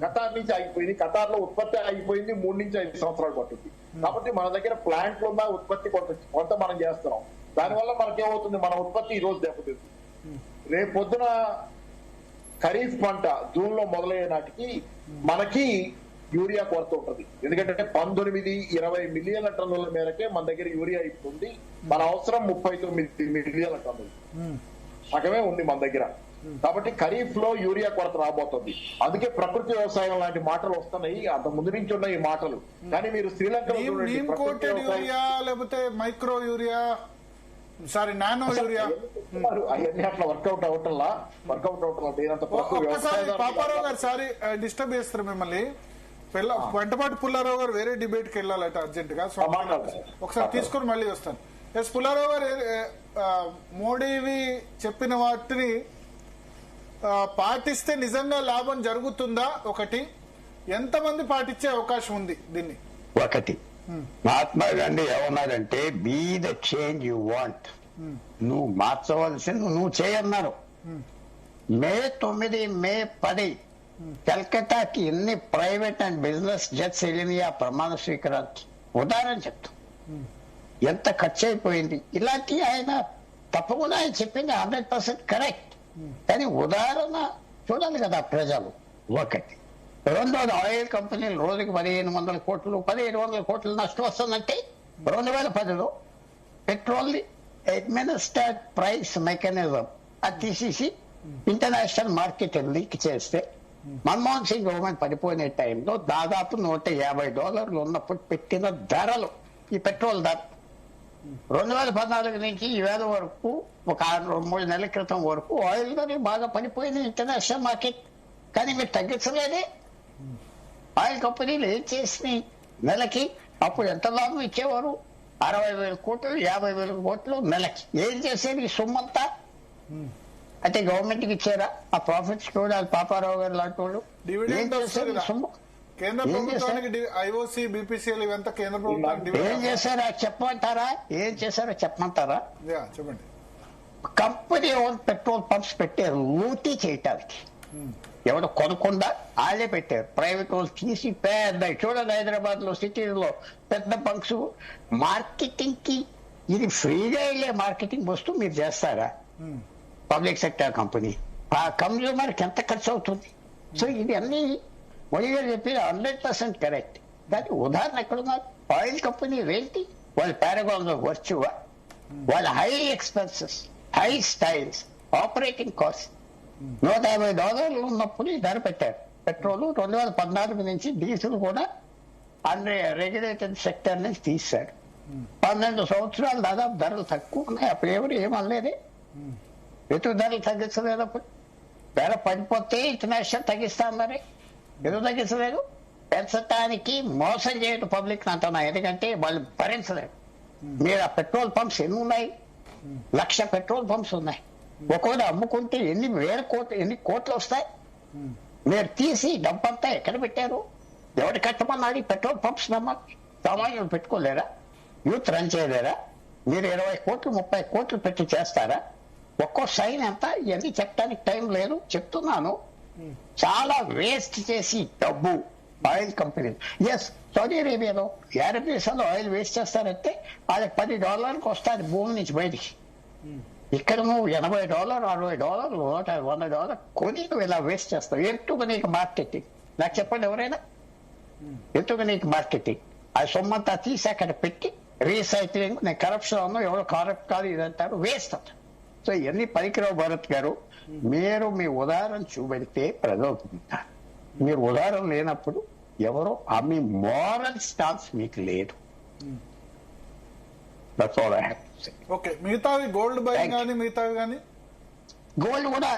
ఖతార్ నుంచి ఆగిపోయింది. ఖతార్ లో ఉత్పత్తి ఆగిపోయింది, 3 నుంచి 5 సంవత్సరాలు పట్టుద్ది. కాబట్టి మన దగ్గర ప్లాంట్లు ఉన్న ఉత్పత్తి కొంత మనం చేస్తున్నాం. దానివల్ల మనకేమవుతుంది, మన ఉత్పత్తి ఈ రోజు దెబ్బతింది. రేపు పొద్దున ఖరీఫ్ పంట జూన్ లో మొదలయ్యే నాటికి మనకి యూరియా కొరత ఉంటుంది. ఎందుకంటే 19-20 మిలియన్ల టన్నుల మేరకే మన దగ్గర యూరియా ఇప్పుడు మన అవసరం 39 మిలియన్ల టన్నులు సగమే ఉంది మన దగ్గర. కాబట్టి ఖరీఫ్ లో యూరియా కొరత రాబోతుంది. అందుకే ప్రకృతి వ్యవసాయం లాంటి మాటలు వస్తున్నాయి. అంత ముందు నుంచి ఉన్నాయి ఈ మాటలు. కానీ మీరు శ్రీలంకలో లేకపోతే micro urea, sorry nano urea, అవన్నీ అట్లా వర్కౌట్ అవటంలా పాపారావు గారు, సారీ డిస్టర్బ్ చేస్తారు మిమ్మల్ని. వెంటపాటి పుల్లారావు గారు వేరే డిబేట్ కి వెళ్ళాలట అర్జెంట్ గా. సో ఒకసారి తీసుకొని మళ్ళీ వస్తాను. ఎస్ పుల్లారావు గారు, మోడీవి చెప్పిన వాటిని పాటిస్తే నిజంగా లాభం జరుగుతుందా? ఒకటి, ఎంతమంది పాటించే అవకాశం ఉంది దీన్ని? ఒకటి, మహాత్మా గాంధీ ఏమన్నారంటే, be the change you want. నువ్వు మార్చవలసింది నువ్వు చేయన్నారు. మే 9, మే 10 కల్కటాకి ఎన్ని ప్రైవేట్ అండ్ బిజినెస్ జెట్స్ వెళ్ళినాయి ఆ ప్రమాణ స్వీకారానికి. ఉదాహరణ చెప్తాం, ఎంత ఖర్చు అయిపోయింది. ఇలాంటి ఆయన తప్పకుండా ఆయన చెప్పింది 100% కరెక్ట్. కానీ ఉదాహరణ చూడాలి కదా ప్రజలు. ఒకటి. రెండోది, ఆయిల్ కంపెనీలు రోజుకి 1500 కోట్లు 1500 కోట్లు నష్టం వస్తుందంటే 2010లో పెట్రోల్ అడ్మినిస్టర్డ్ ప్రైస్ మెకానిజం అది తీసేసి ఇంటర్నేషనల్ మార్కెట్ లీక్ చేస్తే మన్మోహన్ సింగ్ గవర్నమెంట్ పడిపోయిన టైంలో దాదాపు $150 ఉన్నప్పుడు పెట్టిన ధరలు ఈ పెట్రోల్ ధర 2014 నుంచి ఈవేళ వరకు ఒక 3 నెలల క్రితం వరకు ఆయిల్ ధర బాగా పడిపోయింది ఇంటర్నేషనల్ మార్కెట్. కానీ మీరు తగ్గించలేదే. ఆయిల్ కంపెనీలు ఏం చేసినాయి? నెలకి అప్పుడు ఎంత లాభం ఇచ్చేవారు? 60,000 కోట్లు 50,000 కోట్లు నెలకి. ఏం చేసేది ఈ సొమ్మంతా? అంటే గవర్నమెంట్ కి ఇచ్చారా? ఆ ప్రాఫిట్స్ చూడాలి. పాపారావు గారు లాంటి వాళ్ళు ఏం చేశారు? సొమ్ము కేంద్ర ప్రభుత్వానికి ఐఓసీ, బీపీసీఎల్ ఇవంతా కేంద్ర ప్రభుత్వానికి ఏం చేశారా చెప్పమంటారా? ఏం చేశారో చెప్పమంటారా? చెప్పండి. కంపెనీ పెట్రోల్ పంప్స్ పెట్టారు లూటీ చేయటానికి. ఎవరు కొనకుండా వాళ్ళే పెట్టారు. ప్రైవేట్ వాళ్ళు తీసి పెద్ద చూడండి, హైదరాబాద్ లో సిటీలో పెద్ద బంక్స్. మార్కెటింగ్ కి ఇది ఫ్రీగా వెళ్ళే మార్కెటింగ్ వస్తువు మీరు చేస్తారా? పబ్లిక్ సెక్టర్ కంపెనీ ఆ కన్జ్యూమర్ కి ఎంత ఖర్చు అవుతుంది? సో ఇది అన్ని మోడీ గారు చెప్పి 100% కరెక్ట్. దానికి ఉదాహరణ ఎక్కడున్నారు? ఆయిల్ కంపెనీ ఏంటి? వాళ్ళ పారాగాన్ లో వర్చువా, వాళ్ళ high expenses, high styles, operating cost $150 ఉన్నప్పుడు ఈ ధర పెట్టారు. పెట్రోల్ 2014 నుంచి డీజిల్ కూడా రెగ్యులేటెడ్ సెక్టర్ నుంచి తీశారు. 12 సంవత్సరాలు దాదాపు ధరలు తక్కువ ఉన్నాయి. అప్పుడు ఎవరు ఏమనలేదే. ఎటు ధరలు తగ్గించలేదప్పుడు. ధర పడిపోతే ఇంటర్నేషనల్ తగ్గిస్తా అన్నారే. ఎందుకు తగ్గించలేదు? పెంచడానికి మోసం చేయడం పబ్లిక్ అంటున్నా. ఎందుకంటే వాళ్ళు భరించలేరు. మీరు ఆ పెట్రోల్ పంప్స్ ఎన్ని ఉన్నాయి? 1,00,000 పెట్రోల్ పంప్స్ ఉన్నాయి. ఒకవేళ అమ్ముకుంటే ఎన్ని కోట్లు వస్తాయి? మీరు తీసి డబ్బంతా ఎక్కడ పెట్టారు? ఎవరు కట్టమన్నాడు? పెట్రోల్ పంప్స్ సామాన్యులు పెట్టుకోలేరా? యూత్ రన్ చేయలేరా? మీరు 20 కోట్లు 30 కోట్లు పెట్టి చేస్తారా? ఒక్కో సైన్ ఎంత ఇవన్నీ చెప్పడానికి టైం లేదు, చెప్తున్నాను. చాలా వేస్ట్ చేసి డబ్బు ఆయిల్ కంపెనీ. ఎస్, సౌదీ అరేబియాలో అరబ్ దేశాల్లో ఆయిల్ వేస్ట్ చేస్తారంటే వాళ్ళకి $10 వస్తుంది భూమి నుంచి బయటికి. ఇక్కడ నువ్వు $80 $60 $100 కొని నువ్వు ఇలా వేస్ట్ చేస్తావు. ఎందుకు నీకు మార్కెటింగ్? నాకు చెప్పండి ఎవరైనా, ఎందుకు నీకు మార్కెటింగ్? ఆ సొమ్మంతా తీసి అక్కడ పెట్టి రీసైక్లింగ్, నేను కరప్షన్ అన్నా, ఎవరో కరప్ట్ కాదు ఇదంటారు, వేస్ట్ అంట. సో ఇవన్నీ పనికిరావు భరత్ గారు. మీరు మీ ఉదాహరణ చూపెడితే ప్రజలు ఉంటారు. మీరు ఉదాహరణ లేనప్పుడు ఎవరో మీ మోరల్ స్టాన్స్ మీకు లేదు. ఓకే, మిగతావి గోల్డ్ బయింగ్ కానీ మిగతావి కానీ గోల్డ్ కూడా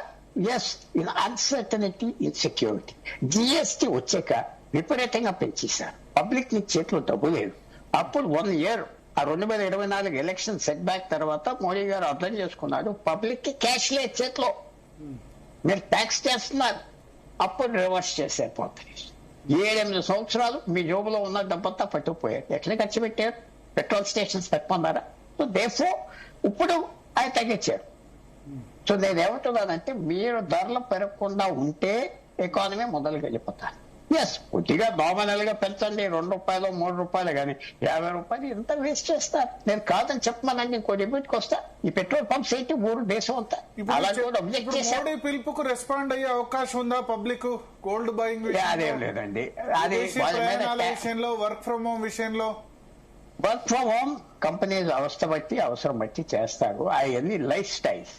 is, in uncertainty, insecurity. GST వచ్చాక విపరీతంగా పెంచేశారు. పబ్లిక్ ని చేతిలో డబ్బు లేదు. అప్పుడు 1 year ఆ 2024 ఎలక్షన్ సెట్ బ్యాక్ తర్వాత మోడీ గారు అర్థం చేసుకున్నాడు, పబ్లిక్ కి క్యాష్ లేదు చేతిలో, మీరు ట్యాక్స్ చేస్తున్నారు. అప్పుడు రివర్స్ చేశారు. 7-8 సంవత్సరాలు మీ జోబులో ఉన్న డబ్బంతా పట్టుకుపోయారు. ఎట్లా ఖర్చు పెట్టారు? పెట్రోల్ స్టేషన్స్ పెట్టుకున్నారా? సో దేఫో ఇప్పుడు ఆయన తగ్గించారు. సో నేను ఏమంటున్నానంటే, మీరు ధరలు పెరగకుండా ఉంటే ఎకానమీ మొదలుగా చెప్తాను. ఎస్, కొద్దిగా నామినల్ గా పెంచండి, $2 $3 కానీ $50 ఎంత వేస్ట్ చేస్తారు. నేను కాదని చెప్పమనండి, ఇంకో లిమిట్కి వస్తా. ఈ పెట్రోల్ పంప్స్ ఏంటి 3 దేశం అంతా అలాగే అబ్జెక్ట్ చేశారు. మోడీ పిలుపుకు రెస్పాండ్ అయ్యే అవకాశం ఉందా పబ్లిక్ గోల్డ్ బయింగ్ అదేం లేదండి. అది విషయంలో, వర్క్ ఫ్రమ్ హోమ్ విషయంలో, వర్క్ ఫ్రమ్ హోమ్ కంపెనీస్ అవస్థ బట్టి అవసరం బట్టి చేస్తారు. అవన్నీ లైఫ్ స్టైల్స్.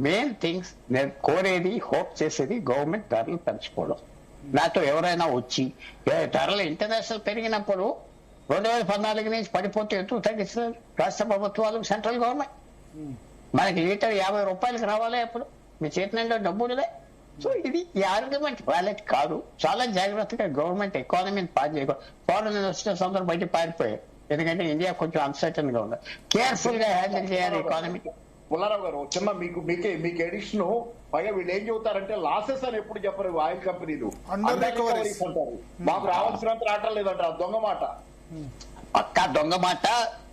మెయిన్ థింగ్స్ నేను కోరేది, హోప్ చేసేది గవర్నమెంట్ ధరలు పెంచుకోవడం. నాతో ఎవరైనా వచ్చి ధరలు ఇంటర్నేషనల్ పెరిగినప్పుడు 2014 నుంచి పడిపోతే ఎందుకు తగ్గిస్తున్నారు రాష్ట్ర ప్రభుత్వాలు, సెంట్రల్ గవర్నమెంట్? మనకి లీటర్ $50 రావాలి, అప్పుడు మీ చేతి నిండా డబ్బులుదే. సో ఇది ఈ ఆర్గ్యుమెంట్ వ్యాలిడ్ కాదు. చాలా జాగ్రత్తగా గవర్నమెంట్ ఎకానమీని పాస్ చేయకూడదు. ఫారెన్ ఇన్వెస్టర్స్ అందరూ బయట పారిపోయారు, ఎందుకంటే ఇండియా కొంచెం అన్సర్టన్ గా ఉంది. కేర్ఫుల్ గా హ్యాండిల్ చేయాలి ఎకానమీ. పుల్లారావు గారు, చిన్న మీకు ఎడిషన్, పైగా వీళ్ళు ఏం చెబుతారంటే లాసెస్ అని ఎప్పుడు చెప్పరు ఆయిల్ కంపెనీలు, అంటారు. మాకు రావాల్సినంత రావటం లేదంటారు. దొంగ మాట, పక్కా దొంగ మాట.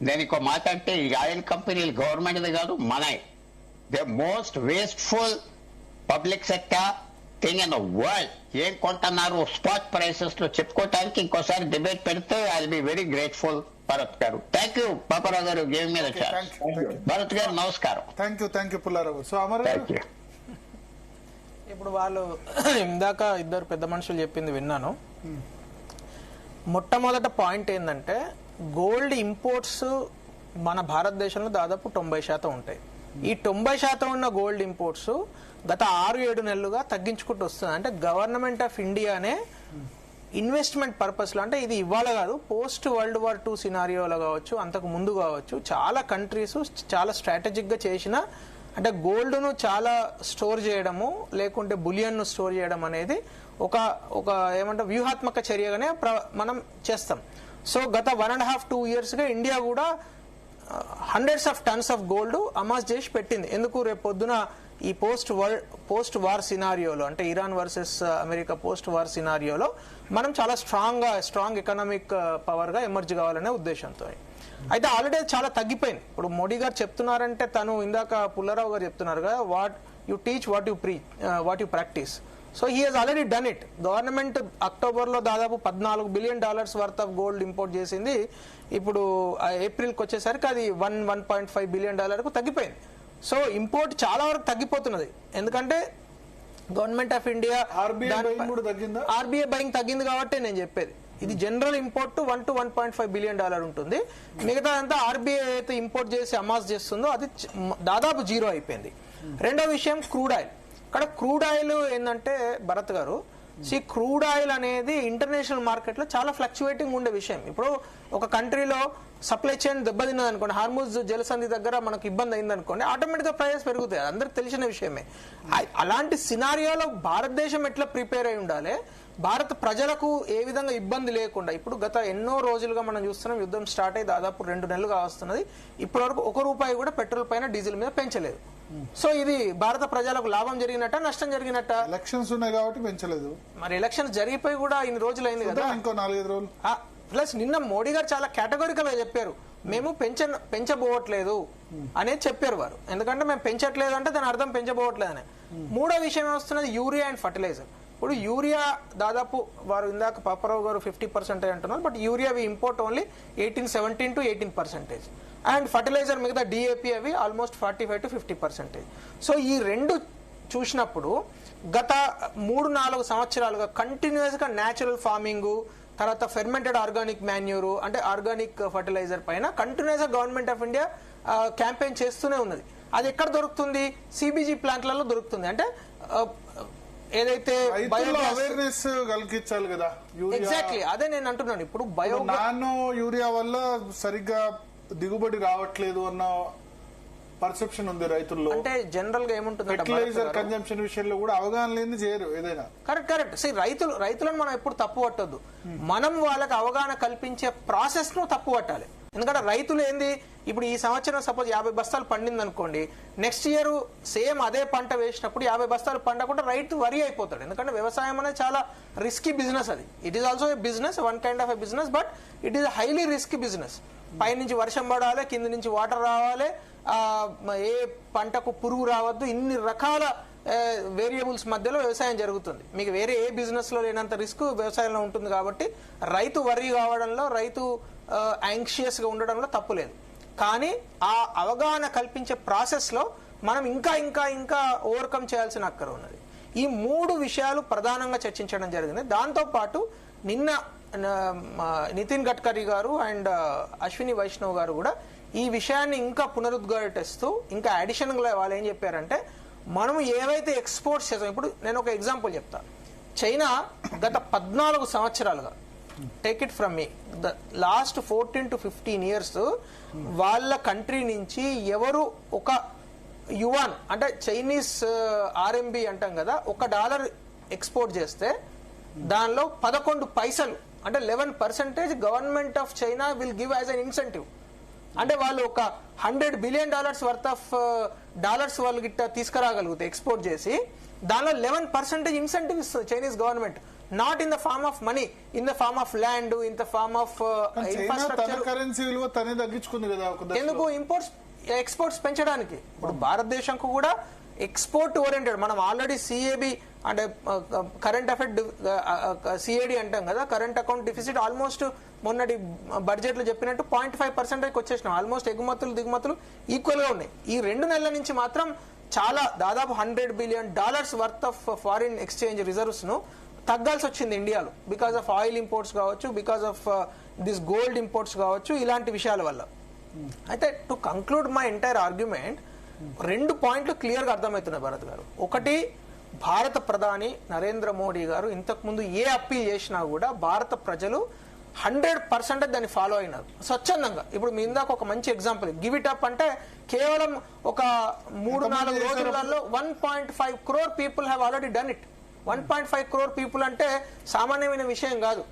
నేను ఇంకో మాట అంటే, ఈ ఆయిల్ కంపెనీలు గవర్నమెంట్ది కాదు, మనయ్. The most wasteful public sector thing in the world. ఏం కొంటున్నారు స్పాట్ ప్రైసెస్ లో చెప్పుకోవటానికి ఇంకోసారి డిబేట్ పెడితే I will be very grateful. Bharat గారు, థ్యాంక్ యూ. పాపారావు గారు గేమ్ మీద భరత్ గారు నమస్కారం. Thank you Pullarao. So Amar, ఇప్పుడు వాళ్ళు ఇందాక ఇద్దరు పెద్ద మనుషులు చెప్పింది విన్నాను. మొట్టమొదట పాయింట్ ఏంటంటే, గోల్డ్ ఇంపోర్ట్స్ మన భారతదేశంలో దాదాపు 90% ఉంటాయి. ఈ 90% ఉన్న గోల్డ్ ఇంపోర్ట్స్ గత 6-7 నెలలుగా తగ్గించుకుంటూ వస్తుంది. అంటే గవర్నమెంట్ ఆఫ్ ఇండియానే ఇన్వెస్ట్మెంట్ పర్పస్ లో, అంటే ఇది ఇవాళ కాదు, పోస్ట్ వరల్డ్ వార్ 2 సినారియోలో కావచ్చు, అంతకు ముందు కావచ్చు, చాలా కంట్రీస్ చాలా స్ట్రాటజిక్ గా చేసిన, అంటే గోల్డ్ ను చాలా స్టోర్ చేయడము, లేకుంటే బులియన్ ను స్టోర్ చేయడం అనేది ఒక ఏమంటే వ్యూహాత్మక చర్యగానే మనం చేస్తాం. సో గత 1.5-2 years గా ఇండియా కూడా hundreds of tons of gold Hamas చేసి పెట్టింది. ఎందుకు? రేపు పొద్దున ఈ పోస్ట్ వార్ సినారియోలో, అంటే Iran versus America post war సినారియోలో మనం చాలా స్ట్రాంగ్ ఎకనామిక్ పవర్ గా ఎమర్జ్ కావాలనే ఉద్దేశంతో. అయితే ఆల్రెడీ చాలా తగ్గిపోయింది. ఇప్పుడు మోడీ గారు చెప్తున్నారంటే, తను ఇందాక పుల్లారావు గారు చెప్తున్నారు కదా, what you teach, what you practice. So he has already done it. Government October లో దాదాపు $14 billion worth of gold import చేసింది. ఇప్పుడు ఏప్రిల్కి వచ్చేసరికి అది $1.5 బిలియన్ కు తగ్గిపోయింది. సో ఇంపోర్ట్ చాలా వరకు తగ్గిపోతున్నది. ఎందుకంటే government of India RBI buying తగ్గింది కాబట్టి నేను చెప్పేది ఇది జనరల్ ఇంపోర్ట్ $1 to $1.5 బిలియన్ ఉంటుంది. మిగతా అంతా ఆర్బీఐ అయితే ఇంపోర్ట్ చేసి అమాస్ చేస్తుందో అది దాదాపు జీరో అయిపోయింది. రెండో విషయం క్రూడ్ ఆయిల్. ఇక్కడ క్రూడ్ ఆయిల్ ఏంటంటే భరత్ గారు, క్రూడ్ ఆయిల్ అనేది ఇంటర్నేషనల్ మార్కెట్ లో చాలా ఫ్లక్చువేటింగ్ ఉండే విషయం. ఇప్పుడు ఒక కంట్రీలో సప్లై చైన్ దెబ్బతిన్నది అనుకోండి, హార్మూజ్ జలసంధి దగ్గర మనకు ఇబ్బంది అయింది అనుకోండి, ఆటోమేటిక్ గా ప్రైజెస్ పెరుగుతాయి. అందరికి తెలిసిన విషయమే. అలాంటి సినారియోలో భారతదేశం ఎట్లా ప్రిపేర్ అయి ఉండాలి, భారత ప్రజలకు ఏ విధంగా ఇబ్బంది లేకుండా. ఇప్పుడు గత ఎన్నో రోజులుగా మనం చూస్తున్నాం, యుద్ధం స్టార్ట్ అయ్యి దాదాపు 2 నెలలుగా వస్తున్నది. ఇప్పటి వరకు ₹1 కూడా పెట్రోల్ పైన డీజిల్ మీద పెంచలేదు. సో ఇది భారత ప్రజలకు లాభం జరిగినట్ట, నష్టం జరిగినట్ట? ఎలక్షన్స్ ఉన్నాయి కాబట్టి పెంచలేదు. మరి ఎలక్షన్స్ జరిగిపోయి కూడా ఇన్ని రోజులు అయింది కదా, ఇంకో 4-5 రోజులు. ప్లస్ నిన్న మోడీ గారు చాలా కేటగోరికల్ గా చెప్పారు, మేము పెంచబోవట్లేదు అనేది చెప్పారు వారు. ఎందుకంటే మేము పెంచట్లేదు అంటే దాని అర్థం పెంచబోవట్లేదు అని. మూడో విషయం ఏమొస్తున్నది యూరియా అండ్ ఫర్టిలైజర్. ఇప్పుడు యూరియా దాదాపు వారు ఇందాక పాపారావు గారు 50% అంటున్నారు, but urea we import only 17 to 18%, and fertiliser మిగతా డిఏపి అవి ఆల్మోస్ట్ 45 to 50%. సో ఈ రెండు చూసినప్పుడు గత 3-4 సంవత్సరాలుగా కంటిన్యూస్ గా న్యాచురల్ ఫార్మింగ్, తర్వాత ఫెర్మెంటెడ్ ఆర్గానిక్ మాన్యూర్ అంటే ఆర్గానిక్ ఫర్టిలైజర్ పైన కంటిన్యూస్ గా గవర్నమెంట్ ఆఫ్ ఇండియా క్యాంపెయిన్ చేస్తూనే ఉన్నది. అది ఎక్కడ దొరుకుతుంది? సిబిజీ ప్లాంట్లలో దొరుకుతుంది. అంటే ఏదైతే అవేర్నెస్ కలిగించాలి కదా. ఎగ్జాక్ట్లీ అదే నేను అంటున్నాను. ఇప్పుడు నానో యూరియా వల్ల సరిగ్గా దిగుబడి రావట్లేదు అన్న పర్సెప్షన్ ఉంది రైతుల్లో. అంటే జనరల్ గా ఏముంటుంది, ఫెర్టిలైజర్ కన్జంప్షన్ విషయంలో కూడా అవగాహన లేని చేయరు ఏదైనా. కరెక్ట్. రైతులను మనం ఎప్పుడు తప్పు పట్టొద్దు. మనం వాళ్ళకి అవగాహన కల్పించే ప్రాసెస్ ను తప్పు పట్టాలి. ఎందుకంటే రైతులు ఏంది, ఇప్పుడు ఈ సంవత్సరం సపోజ్ 50 బస్తాలు పండింది అనుకోండి, నెక్స్ట్ ఇయర్ సేమ్ అదే పంట వేసినప్పుడు 50 బస్తాలు పండకుండా రైతు వరి అయిపోతాడు. ఎందుకంటే వ్యవసాయం అనేది చాలా రిస్కీ బిజినెస్. అది it is also a business, one kind of a business, but it is highly risky business. పైనుంచి వర్షం పడాలి, కింద నుంచి వాటర్ రావాలి, ఏ పంటకు పురుగు రావద్దు, ఇన్ని రకాల వేరియబుల్స్ మధ్యలో వ్యవసాయం జరుగుతుంది. మీకు వేరే ఏ బిజినెస్ లో లేనంత రిస్క్ వ్యవసాయంలో ఉంటుంది. కాబట్టి రైతు వరి కావడంలో, రైతు యాంగ్షియస్ గా ఉండడంలో తప్పు లేదు. కానీ ఆ అవగాహన కల్పించే ప్రాసెస్ లో మనం ఇంకా ఇంకా ఇంకా ఓవర్కమ్ చేయాల్సిన అక్కర ఉన్నది. ఈ 3 విషయాలు ప్రధానంగా చర్చించడం జరిగింది. దాంతో పాటు నిన్న నితిన్ గడ్కరీ గారు అండ్ అశ్విని వైష్ణవ్ గారు కూడా ఈ విషయాన్ని ఇంకా పునరుద్ఘాటిస్తూ ఇంకా అడిషన్ గా వాళ్ళు ఏం చెప్పారంటే, మనం ఏవైతే ఎక్స్పోర్ట్స్ చేస్తాం, ఇప్పుడు నేను ఒక ఎగ్జాంపుల్ చెప్తా. చైనా గత 14 సంవత్సరాలుగా, take it from me, the last 14 to 15 years వాళ్ళ కంట్రీ నుంచి ఎవరు ఒక యువాన్ అంటే చైనీస్ ఆర్ఎంబి అంటాం కదా, $1 ఎక్స్పోర్ట్ చేస్తే దానిలో 11 పైసలు అంటే 11% government of China will give as an incentive. అంటే వాళ్ళు ఒక $100 billion వర్త్ ఆఫ్ డాలర్స్ వాళ్ళు గిట్ట తీసుకురాగలిగితే ఎక్స్పోర్ట్ చేసి, దానిలో 11% ఇన్సెంటివ్ ఇస్తుంది Chinese government. Not in the form of money, in the form of land, in the form of infrastructure. Currency విలువ తనే తగ్గించుకుంది కదా. ఎందుకు? ఎక్స్పోర్ట్స్ పెంచడానికి. ఇప్పుడు భారతదేశంకు కూడా ఎక్స్పోర్ట్ ఓరియంటెడ్. మనం ఆల్రెడీ సిఏబి అంటే కరెంట్ అఫైర్ సిఏడి అంటాం కదా, కరెంట్ అకౌంట్ డిఫిసిట్ ఆల్మోస్ట్ మొన్నటి బడ్జెట్ లో చెప్పినట్టు 0.5% వచ్చేసినాం. ఆల్మోస్ట్ ఎగుమతులు దిగుమతులు ఈక్వల్ గా ఉన్నాయి. ఈ 2 నెలల నుంచి మాత్రం చాలా దాదాపు $100 billion worth of foreign exchange reserves ను తగ్గాల్సి వచ్చింది ఇండియాలో, బికాస్ ఆఫ్ ఆయిల్ ఇంపోర్ట్స్ కావచ్చు, because of this gold imports కావచ్చు, ఇలాంటి విషయాల వల్ల. అయితే to conclude my entire argument, 2 పాయింట్లు క్లియర్ గా అర్థమవుతున్నాయి భరత్ గారు. ఒకటి, భారత ప్రధాని నరేంద్ర మోడీ గారు ఇంతకు ముందు ఏ అప్పీల్ చేసినా కూడా భారత ప్రజలు 100% దాన్ని ఫాలో అయినారు స్వచ్ఛందంగా. ఇప్పుడు మీ ఇందాక ఒక మంచి ఎగ్జాంపుల్, గివ్ ఇట్ అప్ అంటే కేవలం ఒక 3-4 రోజులలో 1.5 crore people have already done it. 1.5 crore people అంటే సామాన్యమైన విషయం కాదు.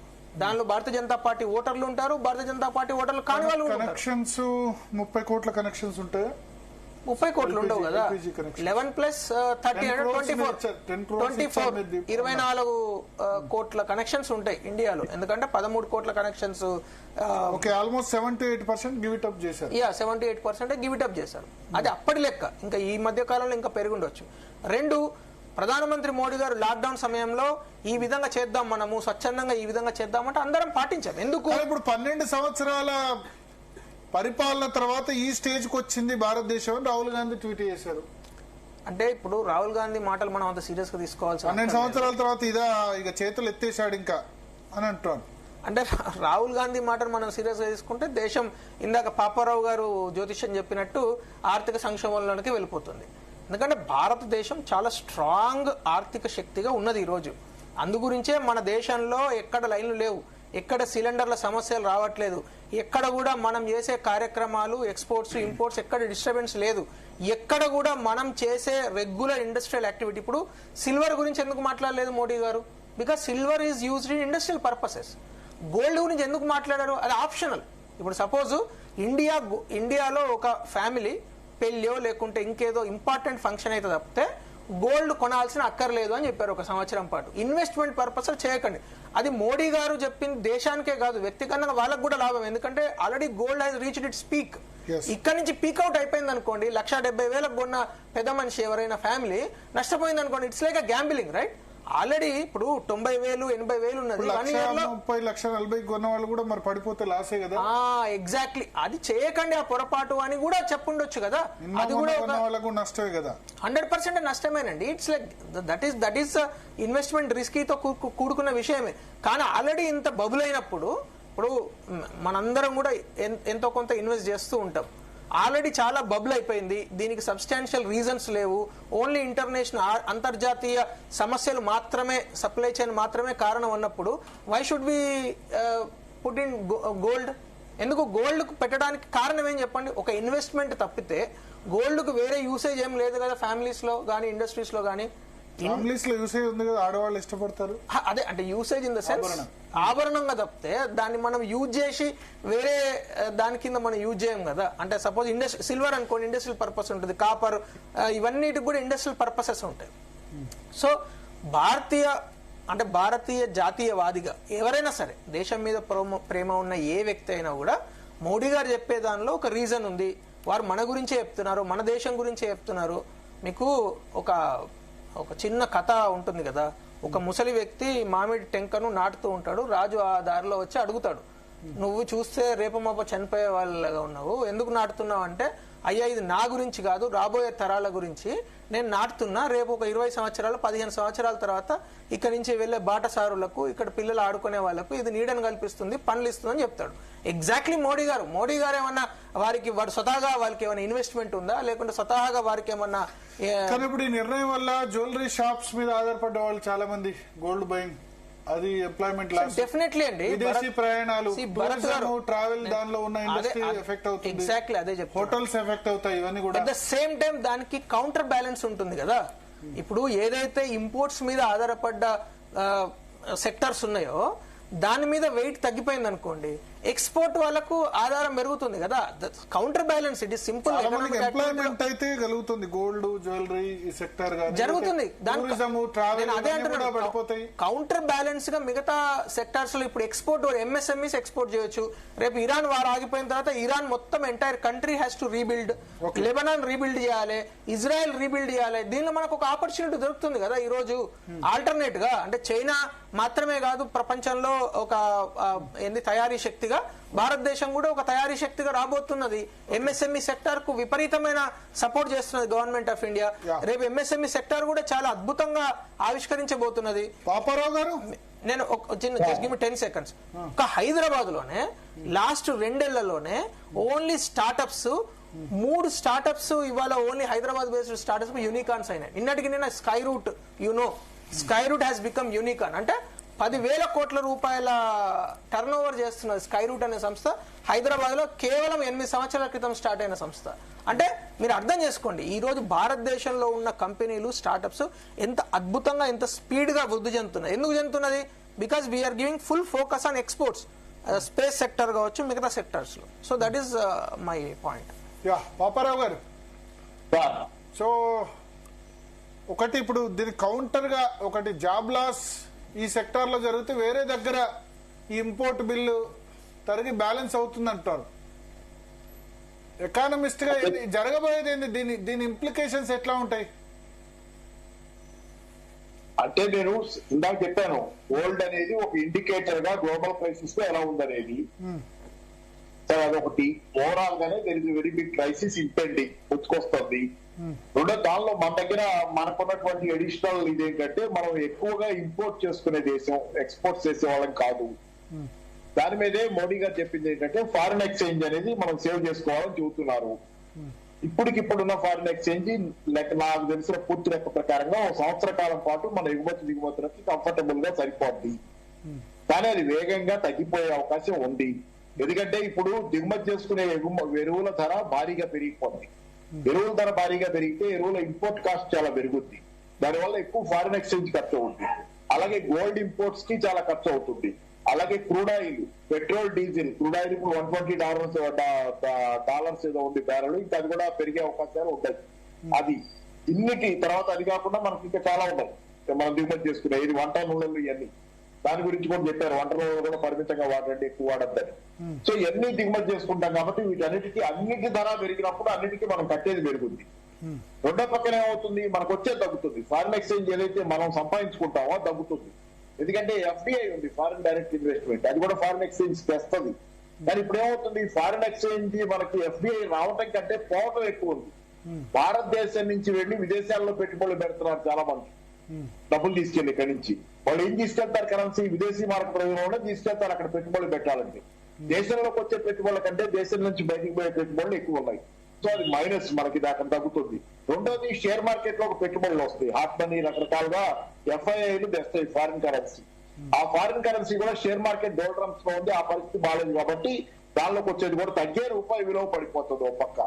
దానిలో భారతీయ జనతా పార్టీ ఓటర్లు ఉంటారు, భారతీయ జనతా పార్టీ ఓటర్లు కాని వాళ్ళు కనెక్షన్స్ 30 కోట్ల కనెక్షన్స్ ఉంటాయి. 30 కోట్లు ఉండవు కదా, 11 + 30 24 కోట్ల కనెక్షన్స్ ఉంటాయి ఇండియాలో. ఎందుకంటే 13 కోట్ల connections almost 78% give it up చేశారు. 78% గివ్ ఇట్ అప్ చేశారు. అది అప్పటి లెక్క. ఇంకా ఈ మధ్య కాలంలో ఇంకా పెరుగుండొచ్చు. 2, ప్రధానమంత్రి మోడీ గారు లాక్డౌన్ సమయంలో ఈ విధంగా చేద్దాం, మనము స్వచ్ఛందంగా ఈ విధంగా చేద్దామంటే అందరం పాటించాం. ఎందుకు? ఇప్పుడు 12 సంవత్సరాల పరిపాలన తర్వాత ఈ స్టేజ్ కు వచ్చింది భారతదేశం అని రాహుల్ గాంధీ ట్వీట్ చేశారు. అంటే ఇప్పుడు రాహుల్ గాంధీ మాటలు మనం అంత సీరియస్ గా తీసుకోవాల్సి 12 సంవత్సరాల తర్వాత ఇక చేతులు ఎత్తేసాడు ఇంకా అని అంటాను. అంటే రాహుల్ గాంధీ మాటలు మనం సీరియస్ గా తీసుకుంటే దేశం ఇందాక పాపారావు గారు జ్యోతిష్యం చెప్పినట్టు ఆర్థిక సంక్షోభంలోకి వెళ్ళిపోతుంది. ఎందుకంటే భారతదేశం చాలా స్ట్రాంగ్ ఆర్థిక శక్తిగా ఉన్నది ఈరోజు. అందుగురించే మన దేశంలో ఎక్కడ లైన్లు లేవు, ఎక్కడ సిలిండర్ల సమస్యలు రావట్లేదు, ఎక్కడ కూడా మనం చేసే కార్యక్రమాలు ఎక్స్పోర్ట్స్ ఇంపోర్ట్స్ ఎక్కడ డిస్టర్బెన్స్ లేదు, ఎక్కడ కూడా మనం చేసే రెగ్యులర్ ఇండస్ట్రియల్ యాక్టివిటీ. ఇప్పుడు సిల్వర్ గురించి ఎందుకు మాట్లాడలేదు మోడీ గారు? Because silver is used in industrial purposes. Gold గురించి ఎందుకు మాట్లాడారు? అది ఆప్షనల్. ఇప్పుడు సపోజ్ ఇండియాలో ఒక ఫ్యామిలీ పెళ్ళో లేకుంటే ఇంకేదో ఇంపార్టెంట్ ఫంక్షన్ అయితే తప్పితే గోల్డ్ కొనాల్సిన అక్కర్లేదు అని చెప్పారు ఒక సంవత్సరం పాటు. ఇన్వెస్ట్మెంట్ పర్పస్ చేయకండి. అది మోడీ గారు చెప్పింది దేశానికే కాదు, వ్యక్తిగతంగా వాళ్ళకు కూడా లాభం. ఎందుకంటే already gold has reached it's peak. ఇక్కడ నుంచి పీక్ అవుట్ అయిపోయింది అనుకోండి, 1,70,000 కొన్న పెద్ద మనిషి ఎవరైనా ఫ్యామిలీ నష్టపోయింది అనుకోండి, it's like gambling, right? Already ఇప్పుడు 90,000, 80,000 ఉన్నది, 1,30,40,000 కొన్న వాళ్ళు కూడా మరి పడిపోతే లాసే కదా. ఎగ్జాక్ట్లీ, అది చేయకండి ఆ పొరపాటు అని కూడా చెప్పుండొచ్చు కదా. అది కూడా నష్టమే కదా, 100% నష్టమేనండి. It's like that is investment రిస్కీతో కూడుకున్న విషయమే. కానీ ఆల్రెడీ ఇంత బబుల్ అయినప్పుడు ఇప్పుడు మనందరం కూడా ఎంతో కొంత ఇన్వెస్ట్ చేస్తూ ఉంటాం. ఆల్రెడీ చాలా బబుల్ అయిపోయింది, దీనికి సబ్స్టాన్షియల్ రీజన్స్ లేవు, ఓన్లీ ఇంటర్నేషనల్ అంతర్జాతీయ సమస్యలు మాత్రమే, సప్లై చైన్ మాత్రమే కారణం అన్నప్పుడు why should be put in gold? ఎందుకు గోల్డ్ పెట్టడానికి కారణం ఏం చెప్పండి? ఒక ఇన్వెస్ట్మెంట్ తప్పితే గోల్డ్ కు వేరే యూసేజ్ ఏం లేదు కదా, ఫ్యామిలీస్ లో గానీ ఇండస్ట్రీస్ లో గానీ. ఫ్యామిలీస్ లో యూసేజ్ ఉంది కదా, ఆడవాళ్ళు ఇష్టపడతారు. అదే అంటే యూసేజ్ ఇన్ ద సెన్స్ ఆభరణంగా తప్పితే దాన్ని మనం యూజ్ చేసి వేరే దాని కింద మనం యూజ్ చేయం కదా. అంటే సపోజ్ సిల్వర్ అనుకోండి, ఇండస్ట్రియల్ పర్పస్ ఉంటుంది, కాపర్, ఇవన్నిటికి కూడా ఇండస్ట్రియల్ పర్పసెస్ ఉంటాయి. సో భారతీయ జాతీయవాదిగా ఎవరైనా సరే, దేశం మీద ప్రేమ ఉన్న ఏ వ్యక్తి అయినా కూడా మోడీ గారు చెప్పే దానిలో ఒక రీజన్ ఉంది. వారు మన గురించే చెప్తున్నారు, మన దేశం గురించే చెప్తున్నారు. మీకు ఒక చిన్న కథ ఉంటుంది కదా, ఒక ముసలి వ్యక్తి మామిడి టెంకను నాటుతూ ఉంటాడు. రాజు ఆ దారిలో వచ్చి అడుగుతాడు, నువ్వు చూస్తే రేపు మాప చనిపోయే వాళ్ళగా ఉన్నావు, ఎందుకు నాటుతున్నావు అంటే, అయ్యా ఇది నా గురించి కాదు, రాబోయే తరాల గురించి నేను నాటుతున్నా. రేపు ఒక 20 సంవత్సరాలు 15 సంవత్సరాల తర్వాత ఇక్కడ నుంచి వెళ్లే బాటసారులకు, ఇక్కడ పిల్లలు ఆడుకునే వాళ్ళకు ఇది నీడను కల్పిస్తుంది, పనులు ఇస్తుంది అని చెప్తాడు. ఎగ్జాక్ట్లీ మోడీ గారు ఏమన్నా వారు స్వతహాగా వాళ్ళకి ఏమైనా ఇన్వెస్ట్మెంట్ ఉందా, లేకుంటే స్వతహాగా వారికి ఏమన్నా? కానీ ఇప్పుడు ఈ నిర్ణయం వల్ల జ్యువెలరీ షాప్స్ మీద ఆధారపడ్డ వాళ్ళు చాలా మంది గోల్డ్ బయింగ్, అది ఎంప్లాయ్మెంట్ లాస్, డెఫినెట్లీ అండి. విదేశీ ప్రయాణాలు, ట్రావెల్ దానిలో ఉన్న ఇండస్ట్రీ ఎఫెక్ట్ అవుతుంది. ఎగ్జాక్ట్లీ అదే చెప్తాను, హోటల్స్ ఎఫెక్ట్ అవుతాయి, ఇవన్నీ కూడా. అట్ ద సేమ్ టైం దానికి కౌంటర్ బ్యాలెన్స్ ఉంటుంది కదా. ఇప్పుడు ఏదైతే ఇంపోర్ట్స్ మీద ఆధారపడ్డ సెక్టర్స్ ఉన్నాయో దాని మీద వెయిట్ తగ్గిపోయింది అనుకోండి, ఎక్స్పోర్ట్ వాళ్ళకు ఆధారం పెరుగుతుంది కదా. Counter balance, it is simple. Employment అయితే కలుగుతుంది, గోల్డ్, జ్యువెలరీ సెక్టర్ జరుగుతుంది. పడిపోతాయి. కౌంటర్ బ్యాలెన్స్ గా మిగతా సెక్టార్స్ లో ఇప్పుడు ఎక్స్పోర్ట్, ఎంఎస్ఎంఈస్ ఎక్స్పోర్ట్ చేయొచ్చు. రేపు ఇరాన్ వార్ ఆగిపోయిన తర్వాత ఇరాన్ మొత్తం entire country has to rebuild, Lebanon rebuild చేయాలి, ఇజ్రాయెల్ రీబిల్డ్ చేయాలి. దీనిలో మనకు ఒక ఆపర్చునిటీ దొరుకుతుంది కదా ఈ రోజు. ఆల్టర్నేట్ గా అంటే చైనా మాత్రమే కాదు, ప్రపంచంలో ఒక తయారీ శక్తిగా భారతదేశం కూడా ఒక తయారీ శక్తిగా రాబోతున్నది. ఎంఎస్ఎంఈ సెక్టార్ కు విపరీతమైన సపోర్ట్ చేస్తున్నది గవర్నమెంట్ ఆఫ్ ఇండియా. రేపు ఎంఎస్ఎంఈ సెక్టార్ కూడా చాలా అద్భుతంగా ఆవిష్కరించబోతున్నది. పాపారావు గారు, నేను జస్ట్ గివ్ మీ 10 seconds. ఒక హైదరాబాద్ లోనే లాస్ట్ 2 ఏళ్లలోనే ఓన్లీ స్టార్ట్అప్స్ 3 స్టార్ట్అప్స్ ఇవాళ only Hyderabad based startups unicorns అయినాయి. నిన్నటికి నిన్న Skyroot has become unicorn. అంటే 10,000 కోట్ల రూపాయల టర్న్ ఓవర్ చేస్తున్నది స్కై రూట్ అనే సంస్థ. హైదరాబాద్ లో కేవలం 8 సంవత్సరాల క్రితం స్టార్ట్ అయిన సంస్థ. అంటే మీరు అర్థం చేసుకోండి, ఈ రోజు భారతదేశంలో ఉన్న కంపెనీలు, స్టార్ట్అప్స్ ఎంత అద్భుతంగా, ఎంత స్పీడ్ గా వృద్ధి చెందుతున్నాయి. ఎందుకు చెందుతున్నది? Because we are giving full focus on exports, space sector కావచ్చు, మిగతా సెక్టర్స్ లో. So that is my point. Paparao గారు, సో ఒకటి ఇప్పుడు దీని కౌంటర్ గా ఒకటి జాబ్ లాస్ ఈ సెక్టార్ లో జరిగితే వేరే దగ్గర ఈ ఇంపోర్ట్ బిల్లు తరిగి బ్యాలెన్స్ అవుతుంది అంటారు. ఎకానమిస్ట్ గా జరగబోయేది ఏంది? దీని ఇంప్లికేషన్స్ ఎట్లా ఉంటాయి? అంటే నేను ఇందాక చెప్పాను, గోల్డ్ అనేది ఒక ఇండికేటర్ గా గ్లోబల్ క్రైసిస్ లో ఎలా ఉందనేది. సరే, అదొకటి. ఓవరాల్ గానే there is very big crisis impending, పుచ్చుకొస్తుంది. రెండో దానిలో మన దగ్గర మనకున్నటువంటి అడిషనల్ ఇదేంటంటే, మనం ఎక్కువగా ఇంపోర్ట్ చేసుకునే దేశం, ఎక్స్పోర్ట్ చేసే వాళ్ళం కాదు. దాని మీదే మోడీ గారు చెప్పింది ఏంటంటే, ఫారిన్ ఎక్స్చేంజ్ అనేది మనం సేవ్ చేసుకోవాలని చెబుతున్నారు. ఇప్పుడున్న ఫారిన్ ఎక్స్చేంజ్ నాకు తెలిసిన పూర్తి లెక్క ప్రకారంగా 1 సంవత్సర కాలం పాటు మన దిగుమతులకి కంఫర్టబుల్ గా సరిపోద్ది. కానీ అది వేగంగా తగ్గిపోయే అవకాశం ఉంది. ఎందుకంటే ఇప్పుడు దిగుమతి చేసుకునే ఎరువుల ధర భారీగా పెరిగిపోతుంది. ఎరువుల ధర భారీగా పెరిగితే ఎరువుల ఇంపోర్ట్ కాస్ట్ చాలా పెరుగుద్ది. దానివల్ల ఎక్కువ ఫారిన్ ఎక్స్చేంజ్ ఖర్చు అవుతుంది. అలాగే గోల్డ్ ఇంపోర్ట్స్ కి చాలా ఖర్చు అవుతుంది. అలాగే crude oil, petrol, diesel. Crude oil ఇప్పుడు $120 ఏదో ఉంది బ్యారెల్. ఇంకా అది కూడా పెరిగే అవకాశాలు ఉంటాయి. అది ఇన్నిటి తర్వాత అది కాకుండా మనకి ఇంకా చాలా ఉన్నాయి మనం దిగుమతి చేసుకున్నాయి. ఇది వంట నూనెలు ఇవన్నీ దాని గురించి కూడా చెప్పారు, వంట నూనెలు కూడా పరిమితంగా వాడండి, ఎక్కువ వాడద్దని. సో ఇవన్నీ దిగుమతి చేసుకుంటాం కాబట్టి వీటన్నిటికీ అన్నిటి ధర పెరిగినప్పుడు అన్నిటికీ మనం కట్టేది పెరుగుద్ది. రెండో పక్కన ఏమవుతుంది, మనకు వచ్చేది తగ్గుతుంది. ఫారిన్ ఎక్స్చేంజ్ ఏదైతే మనం సంపాదించుకుంటామో తగ్గుతుంది. ఎందుకంటే ఎఫ్డిఐ ఉంది, ఫారిన్ డైరెక్ట్ ఇన్వెస్ట్మెంట్, అది కూడా ఫారిన్ ఎక్స్చేంజ్ తెస్తుంది. కానీ ఇప్పుడు ఏమవుతుంది, ఫారిన్ ఎక్స్చేంజ్ మనకి ఎఫ్డిఐ రావటం కంటే పోవటం ఎక్కువ ఉంది. భారతదేశం నుంచి వెళ్లి విదేశాల్లో పెట్టుబడులు పెడుతున్నారు చాలా మంది, డబ్బులు తీసుకెళ్లి ఇక్కడి నుంచి. వాళ్ళు ఏం తీసుకెళ్తారు, కరెన్సీ విదేశీ మార్కెట్ ప్రయోజనంలో తీసుకెళ్తారు అక్కడ పెట్టుబడులు పెట్టాలంటే. దేశంలోకి వచ్చే పెట్టుబడుల కంటే దేశం నుంచి బయటికి పోయే పెట్టుబడులు ఎక్కువ ఉన్నాయి. సో అది మైనస్ మనకి దాకా తగ్గుతుంది. రెండోది షేర్ మార్కెట్ లో పెట్టుబడులు వస్తాయి, హాట్ మనీ రకరకాలుగా ఎఫ్ఐఐలు తెస్తాయి ఫారిన్ కరెన్సీ. ఆ ఫారిన్ కరెన్సీ కూడా షేర్ మార్కెట్ డోల్డ్రమ్స్ లో ఉంది, ఆ పరిస్థితి బాగాలేదు కాబట్టి దానిలోకి వచ్చేది కూడా తగ్గే, రూపాయి విలువ పడిపోతుంది ఓ పక్క.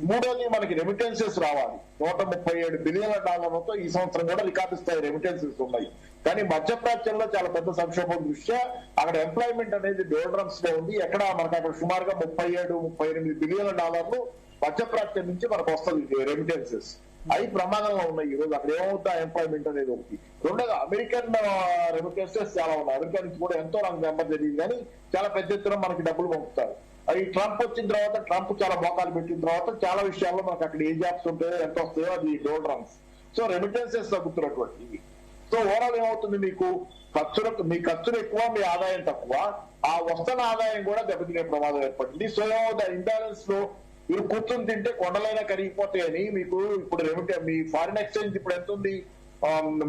మూడోది మనకి రెమిటెన్సెస్ రావాలి. 137 బిలియన్ల డాలర్లతో ఈ సంవత్సరం కూడా రికార్డు స్థాయి రెమిటెన్సెస్ ఉన్నాయి. కానీ మధ్యప్రాచ్యంలో చాలా పెద్ద సంక్షోభం దృష్ట్యా అక్కడ ఎంప్లాయ్మెంట్ అనేది డోల్డ్రమ్స్ లో ఉంది. ఎక్కడ మనకు అక్కడ సుమారుగా 37-38 బిలియన్ల డాలర్లు మధ్యప్రాచ్యం నుంచి మనకు వస్తుంది రెమిటెన్సెస్. అవి ప్రమాదంలో ఉన్నాయి ఈ రోజు. అక్కడ ఏమవుతా ఎంప్లాయ్మెంట్ అనేది ఒకటి. రెండోది అమెరికన్ రెమిటెన్సెస్ చాలా ఉన్నాయి. అమెరికా నుంచి కూడా ఎంతో నాకు నెంబర్ తెలియదు కానీ చాలా పెద్ద ఎత్తున మనకి డబ్బులు పంపుతారు. అది ట్రంప్ వచ్చిన తర్వాత, ట్రంప్ చాలా మోకాలు పెట్టిన తర్వాత చాలా విషయాల్లో మనకు అక్కడ ఏ జాబ్స్ ఉంటాయో ఎంత వస్తాయో అది డోల్డ్రమ్స్. సో రెమిటెన్సెస్ తగ్గుతున్నటువంటివి. సో ఓవరాల్ ఏమవుతుంది, మీకు మీ ఖర్చులు ఎక్కువ, మీ ఆదాయం తక్కువ, ఆ వస్తున్న ఆదాయం కూడా దెబ్బతినే ప్రమాదం ఏర్పడింది. సో ఇంబ్యాలెన్స్ లో మీరు కూర్చొని తింటే కొండలైనా కరిగిపోతాయని మీకు ఇప్పుడు మీ ఫారిన్ ఎక్స్చేంజ్ ఇప్పుడు ఎంత ఉంది,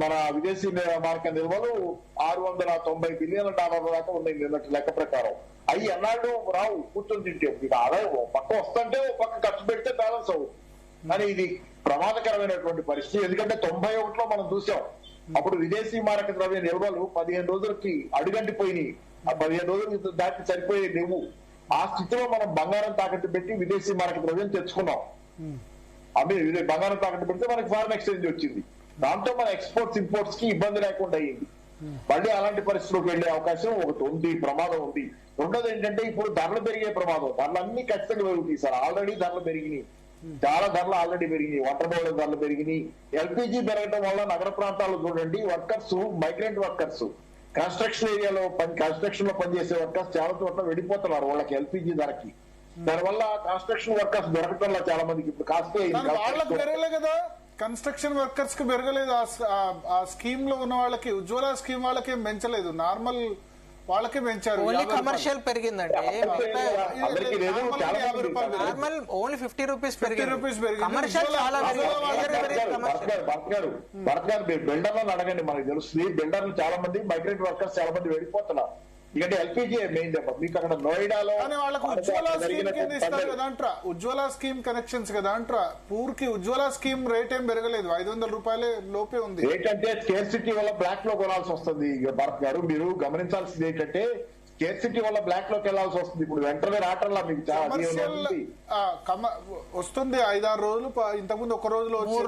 మన విదేశీ మార్కెట్ నిల్వలు 690 బిలియన్ల డాలర్ల దాకా ఉన్నాయి నిన్నటి లెక్క ప్రకారం. అవి ఎన్నాళ్ళు రావు కూర్చొని తింటే. మీకు ఆదాయం ఓ పక్క వస్తుంటే ఓ పక్క ఖర్చు పెడితే బ్యాలెన్స్ అవుతుంది. కానీ ఇది ప్రమాదకరమైనటువంటి పరిస్థితి. ఎందుకంటే 91లో మనం చూసాం, అప్పుడు విదేశీ మారక ద్రవ్య నిల్వలు 15 రోజులకి అడుగంటిపోయినాయి. ఆ 15 రోజులకి దాటి సరిపోయే లేవు. ఆ స్థితిలో మనం బంగారం తాకట్టు పెట్టి విదేశీ మారక ద్రవ్యం తెచ్చుకున్నాం. బంగారం తాకట్టు పెడితే మనకి ఫారిన్ ఎక్స్చేంజ్ వచ్చింది. దాంతో మన ఎక్స్పోర్ట్స్ ఇంపోర్ట్స్ కి ఇబ్బంది లేకుండా అయ్యింది. మళ్ళీ అలాంటి పరిస్థితిలోకి వెళ్లే అవకాశం ఒకటి ఉంది, ప్రమాదం ఉంది. రెండోది ఏంటంటే ఇప్పుడు ధరలు పెరిగే ప్రమాదం. ధరలు అన్ని ఖచ్చితంగా పెరుగుతాయి సార్. ఆల్రెడీ ధరలు పెరిగినాయి, చాలా ధరలు ఆల్రెడీ పెరిగినాయి. వంట నూనెల ధరలు పెరిగినాయి. ఎల్పిజి పెరగడం వల్ల నగర ప్రాంతాల్లో చూడండి, వర్కర్స్, మైగ్రెంట్ వర్కర్స్, కన్స్ట్రక్షన్ ఏరియాలో కన్స్ట్రక్షన్ లో పనిచేసే వర్కర్స్ చాలా చోట్ల వెళ్ళిపోతున్నారు వాళ్ళకి ఎల్పిజి ధరకి. దానివల్ల కన్స్ట్రక్షన్ వర్కర్స్ దొరకటంలో చాలా మందికి ఇప్పుడు కాస్ట్ వాళ్ళకి పెరగలే కదా, కన్స్ట్రక్షన్ వర్కర్స్ కి పెరగలేదు. ఆ స్కీమ్ లో ఉన్న వాళ్ళకి, ఉజ్వల స్కీమ్ వాళ్ళకి ఏం పెంచలేదు, నార్మల్ వాళ్ళకే పెంచారు. ఓన్లీ కమర్షియల్ పెరిగిందండి, నార్మల్ ఓన్లీ 50 రూపీస్ పెరిగింది. కమర్షియల్ చాలా భరత్ గారు మీరు బిల్డర్లను అడగండి, మనకు తెలుస్తుంది. బిల్డర్లు చాలా మంది, మైగ్రెంట్ వర్కర్స్ చాలా మంది వెళ్ళిపోతున్నారు. ఎందుకంటే ఎల్పిజి మెయిన్ దెబ్బ మీకు అక్కడ నోయిడాలో. వాళ్ళకి ఉజ్వల స్కీమ్ కింద ఇస్తారు కదా అంటారా, ఉజ్వల స్కీమ్ కనెక్షన్స్ కదా అంటారా. పూర్కి ఉజ్వల స్కీమ్ రేట్ ఏం పెరగలేదు, 500 రూపాయలే లోపే ఉంది. రేట్ అంటే స్కేర్సిటీ వల్ల బ్లాక్ లో కొనాల్సి వస్తుంది. భరత్ గారు మీరు గమనించాల్సింది ఏంటంటే స్కేర్సిటీ వల్ల బ్లాక్ లోకి వెళ్లాల్సి వస్తుంది. ఇప్పుడు వెంటనే రావటంలా మీకు వస్తుంది. 5-6 రోజులు, ఇంతకుముందు ఒక రోజులో 3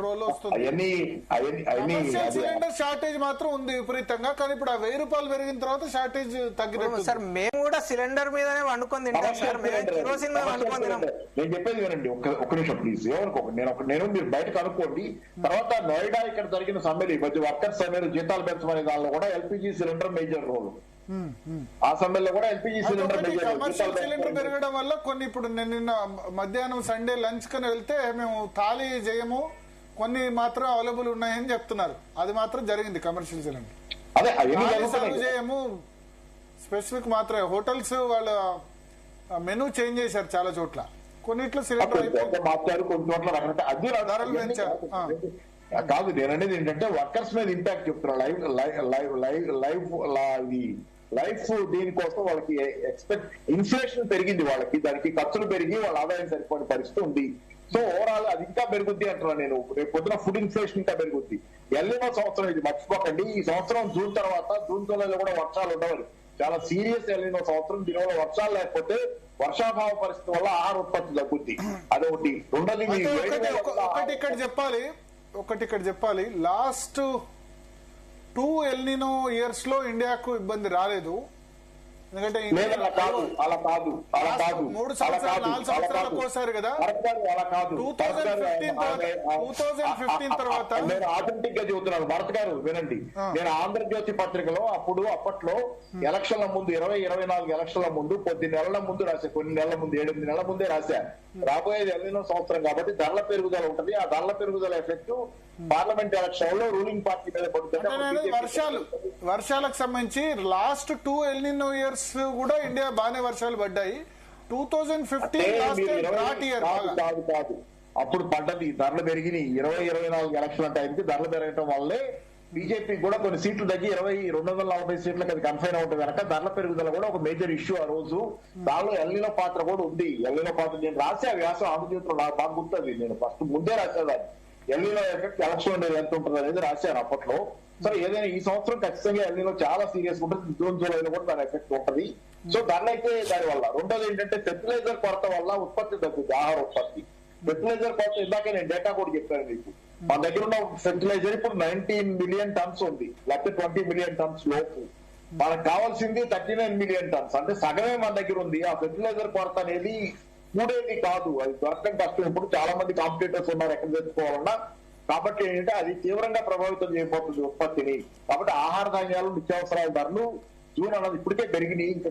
రోజులు వస్తుంది. సిలిండర్ షార్టేజ్ మాత్రం ఉంది విపరీతంగా. కానీ ఇప్పుడు 1000 రూపాయలు పెరిగిన తర్వాత షార్టేజ్ తగ్గినట్టు. సార్ మేము కూడా సిలిండర్ మీదనే వండుకొని తింటాం సార్, కిరోసిన్ మీద వండుకొని తినాం. నేను చెప్పేది వినండి ఒక్క నిమిషం ప్లీజ్. నేను మీరు బయట కనుక్కోండి. తర్వాత నోయిడా ఇక్కడ జరిగిన సమ్మెలు, ఈ మధ్య వర్కర్స్ సమ్మెలు, జీతాలు పెంచమనే దానిలో కూడా ఎల్పిజి సిలిండర్ మేజర్ రోల్. ఆ సమయంలో కూడా ఎల్పిజి సిలిండర్ పెరగడం వల్ల కొన్ని, ఇప్పుడు నేను నిన్న మధ్యాహ్నం సండే లంచ్ కని వెళ్తే మేము థాలీ చేయము, కొన్ని మాత్రం అవైలబుల్ ఉన్నాయని చెప్తున్నారు. అది మాత్రం జరిగింది. కమర్షియల్ సిలిండర్ సర్వ్ చేయము, స్పెసిఫిక్ మాత్రమే. హోటల్స్ వాళ్ళ మెనూ చేంజ్ చేశారు చాలా చోట్ల. కొన్నిట్లో సిలిండర్ మార్చారు, కొన్ని చోట్ల ధరలు పెంచారు. కాదు, నేను అనేది ఏంటంటే వర్కర్స్ మీద ఇంపాక్ట్ చెప్తున్నా. లైఫ్ దీనికోసం వాళ్ళకి ఇన్ఫ్లేషన్ పెరిగింది, వాళ్ళకి దానికి ఖర్చులు పెరిగి వాళ్ళ ఆదాయం సరిపోయిన పరిస్థితి ఉంది. సో ఓవరాల్ అది ఇంకా పెరుగుద్ది అంటున్నా నేను. రేపు పొద్దున ఫుడ్ ఇన్ఫ్లేషన్ ఇంకా పెరుగుద్ది. ఎల్లినో సంవత్సరం ఇది మర్చిపోకండి. ఈ సంవత్సరం జూన్ తర్వాత, జూన్ జూలైలో కూడా వర్షాలు ఉండవాలి. చాలా సీరియస్ ఎల్లినో సంవత్సరం. దీనివల్ల వర్షాలు లేకపోతే వర్షాభావ పరిస్థితి వల్ల ఆహార ఉత్పత్తి తగ్గుద్ది. అదొకటి. ఒకటి ఇక్కడ చెప్పాలి, లాస్ట్ 2 ఎల్నినో ఇయర్స్ లో ఇండియాకు ఇబ్బంది రాలేదు. ఎందుకంటే లేదు అలా కాదు 3 సంవత్సరాలు 4 సంవత్సరాలకు ఒకసారి కదా. అలా కాదు 2015 తర్వాత నేను ఆథెంటిక్ గా చెబుతున్నాను. భరత్ గారు వినండి, నేను ఆంధ్రజ్యోతి పత్రికలో అప్పట్లో ఎలక్షన్ల ముందు 2024 ఎలక్షన్ల ముందు కొద్ది నెలల ముందు రాశా, కొన్ని నెలల ముందు 7-8 నెలల ముందే రాశా. రాబోయేది ఎల్నినో సంవత్సరం కాబట్టి ధరల పెరుగుదల ఉంటది. ఆ ధరల పెరుగుదల ఎఫెక్ట్ పార్లమెంట్ ఎలక్షన్ లో రూలింగ్ పార్టీ మీద పడుతుంది. వర్షాలకు సంబంధించి లాస్ట్ 2 ఎల్నినో ఇయర్స్ కూడా ఇండియా బాగానే వర్షాలు పడ్డాయి. 2015 కాదు అప్పుడు పడ్డది. ధరలు పెరిగినాయి. 2024 ఎలక్షన్ టైంకి ధరలు పెరగటం వల్లే బీజేపీ కూడా కొన్ని సీట్లు తగ్గి 240 సీట్లకు అది కన్ఫైన్ అవుతుంది కనుక ధరల పెరుగుదల కూడా ఒక మేజర్ ఇష్యూ ఆ రోజు. దానిలో ఎల్నినో పాత్ర కూడా ఉంది. ఎల్నినో పాత్ర నేను రాసే వ్యాసం ఆంధ్రజ్యోతిలో నాకు బాగా గుర్తుంది. నేను ఫస్ట్ ముందే రాసేదాన్ని. ఎల్నినో ఎఫెక్ట్ ఎలక్షన్ ఉండేది ఎంత ఉంటుంది అనేది రాశాను అప్పట్లో. సరే ఏదైనా ఈ సంవత్సరం ఖచ్చితంగా ఎల్నినో చాలా సీరియస్ ఉంటుంది. జూన్ జూలైలో కూడా దాని ఎఫెక్ట్ ఉంటుంది. సో దాన్నైతే దాని వల్ల. రెండోది ఏంటంటే ఫెర్టిలైజర్ కొరత వల్ల ఉత్పత్తి తగ్గుతుంది, ఆహార ఉత్పత్తి. ఫెర్టిలైజర్ కొరత ఇందాకే నేను డేటా కూడా చెప్పాను మీకు. మన దగ్గర ఉన్న ఫెర్టిలైజర్ ఇప్పుడు 19 మిలియన్ టన్స్ ఉంది, లేకపోతే 20 మిలియన్ టన్స్ లోపు. మనకు కావాల్సింది 39 మిలియన్ టన్స్, అంటే సగమే మన దగ్గర ఉంది. ఆ ఫెర్టిలైజర్ కొరత అనేది కూడేది కాదు, అది దొరకడం కష్టం. ఇప్పుడు చాలా మంది కాంపిటేటర్స్ ఉన్నారు ఎక్కడ తెచ్చుకోవాలన్నా. కాబట్టి ఏంటంటే అది తీవ్రంగా ప్రభావితం చేయబోతుంది ఉత్పత్తిని. కాబట్టి ఆహార ధాన్యాలు, నిత్యావసరాల ధరలు జూన్ అన్నది ఇప్పటికే పెరిగినాయి, ఇంకా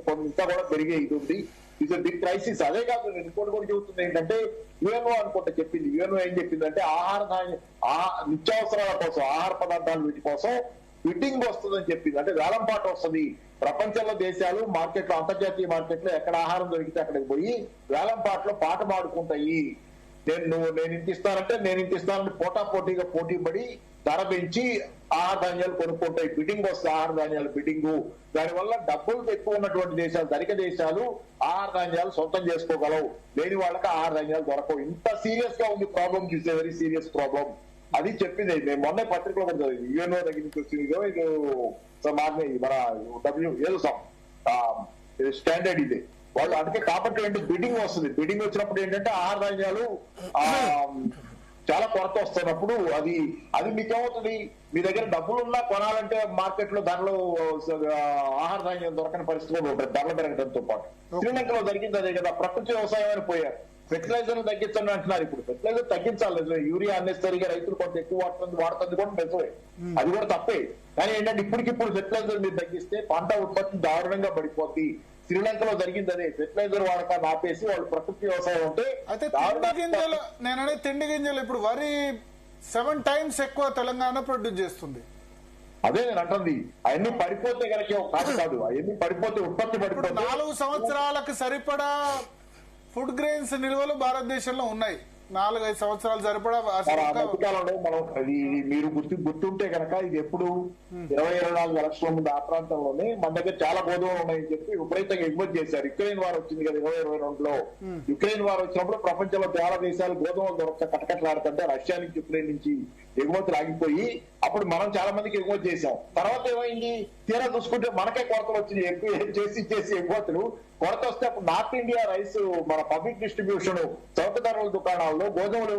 కూడా పెరిగే ఇది ఉంది. ఇది బిగ్ క్రైసిస్. అదే కాదు, నేను ఇంకోటి కూడా చెబుతుంది ఏంటంటే యుఎన్ఓ అనుకుంటా చెప్పింది. యుఎన్ఓ ఏం చెప్పిందంటే ఆహార ధాన్యం నిత్యావసరాల కోసం, ఆహార పదార్థాలు వీటి కోసం బిడ్డింగ్ వస్తుందని చెప్పింది. అంటే వేలంపాట వస్తుంది. ప్రపంచంలో దేశాలు మార్కెట్లో, అంతర్జాతీయ మార్కెట్లో ఎక్కడ ఆహారం దొరికితే అక్కడికి పోయి వేలంపాట్లో పాట పాడుకుంటాయి. నేను ఇంత ఇస్తానంటే నేను ఇంత ఇస్తానంటే పోటాపోటీగా పోటీ పడి ధర పెంచి ఆహార ధాన్యాలు కొనుక్కుంటాయి. బిడ్డింగ్ వస్తుంది, ఆహార ధాన్యాలు బిడ్డింగ్. దానివల్ల డబ్బులు ఎక్కువ ఉన్నటువంటి దేశాలు, ధనిక దేశాలు ఆహార ధాన్యాలు సొంతం చేసుకోగలవు. లేని వాళ్ళకి ఆహార ధాన్యాలు దొరకవు. ఇంత సీరియస్ గా ఉంది problem. It's a very serious problem. అది చెప్పింది. నేను మొన్న పత్రికలో కూడా యుఎన్ఓ దగ్గర నుంచి వచ్చింది. మన స్టాండర్డ్ ఇదే వాళ్ళు. అందుకే కాబట్టి ఏంటి బిడ్డింగ్ వస్తుంది. బిడ్డింగ్ వచ్చినప్పుడు ఏంటంటే ఆహార ధాన్యాలు చాలా కొరత వస్తున్నప్పుడు అది మీకేమవుతుంది, మీ దగ్గర డబ్బులున్నా కొనాలంటే మార్కెట్ లో ధరలు ఆహార ధాన్యం దొరకని పరిస్థితి కూడా ఉంటుంది ధరలు పెరగడంతో పాటు. శ్రీలంకలో జరిగింది అదే కదా. ప్రకృతి వ్యవసాయం అని పోయారు. ఫెర్టిలైజర్ తగ్గించండి అంటున్నారు. ఇప్పుడు ఫెర్టిలైజర్ తగ్గించాలి. యూరియా అన్నెసరిగా రైతులు కొంత ఎక్కువ వాడుతుంది కూడా నిజమే, అది కూడా తప్పే. కానీ ఏంటంటే ఇప్పటికిప్పుడు ఫెర్టిలైజర్ మీరు తగ్గిస్తే పంట ఉత్పత్తి దారుణంగా పడిపోద్ది. శ్రీలంకలో జరిగింది అదే. ఫెర్టిలైజర్ వాడకాన్ని ఆపేసి వాళ్ళు ప్రకృతి వ్యవసాయం ఉంటే నేననే తిండి గింజలు ఇప్పుడు వరి 7 times ఎక్కువ తెలంగాణ ప్రొడ్యూస్ చేస్తుంది. అదే నేను అంటుంది. అవన్నీ పడిపోతే కనుక కాదు, అవన్నీ పడిపోతే ఉత్పత్తి పడిపోతే 4 సంవత్సరాలకు సరిపడా ఫుడ్ గ్రెయిన్స్ నిల్వలు భారతదేశంలో ఉన్నాయి. 4-5 సంవత్సరాలు సరిపడా. మధ్యకాలంలో మనం మీరు గుర్తుంటే కనుక ఇది ఎప్పుడు 2024 ఎలక్షన్ ముందు ఆ ప్రాంతంలోనే మన దగ్గర చాలా గోధుమలు ఉన్నాయని చెప్పి విపరీతంగా ఎగుమతి చేశారు. యుక్రెయిన్ వారు వచ్చింది కదా 2022లో. యుక్రెయిన్ వారు వచ్చినప్పుడు ప్రపంచంలో చాలా దేశాలు గోధుమలు దొరక కటకట్లాడుతుంటే రష్యా నుంచి, యుక్రెయిన్ నుంచి ఎగుమతులు ఆగిపోయి అప్పుడు మనం చాలా మందికి ఎగుమతి చేశాం. తర్వాత ఏమైంది, తీరా చూసుకుంటే మనకే కొరతలు వచ్చినాయి. ఎక్కువ చేసి ఎగుమతులు కొరత వస్తే అప్పుడు నార్త్ ఇండియా రైస్ మన పబ్లిక్ డిస్ట్రిబ్యూషన్ చౌకధరల దుకాణాల్లో గోధుమలు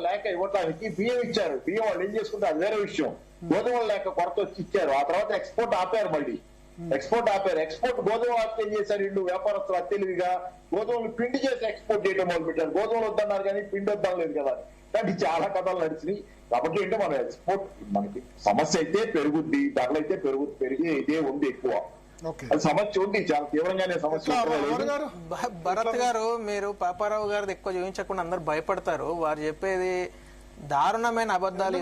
లేక ఇవ్వటానికి బియ్యం ఇచ్చారు. బియ్యం వాళ్ళు ఏం చేసుకుంటే అది వేరే విషయం. గోధుమలు లేక కొరత వచ్చి ఇచ్చారు. ఆ తర్వాత ఎక్స్పోర్ట్ ఆపారు. మళ్ళీ ఎక్స్పోర్ట్ గోధుమ ఆపితే ఏం చేశారు వీళ్ళు వ్యాపారస్తులు అత్యలివిగా గోధుమలు పిండి చేసి ఎక్స్పోర్ట్ చేయడం మొదలు పెట్టారు. గోధుమలు వద్దన్నారు కానీ పిండి వద్దలేదు కదా. కానీ చాలా కథలు నడిచినాయి. కాబట్టి ఏంటో మన ఎక్స్పోర్ట్ మనకి సమస్య అయితే పెరుగుద్ది, ధరలు అయితే పెరిగే ఇదే ఉంది ఎక్కువ. సమస్య ఉంది, చాలా తీవ్రంగానే సమస్య. భరత్ గారు, మీరు పాపారావు గారిది ఎక్కువ చూపించకుండా అందరు భయపడతారు. వారు చెప్పేది దారుణమైన అబద్ధాలు.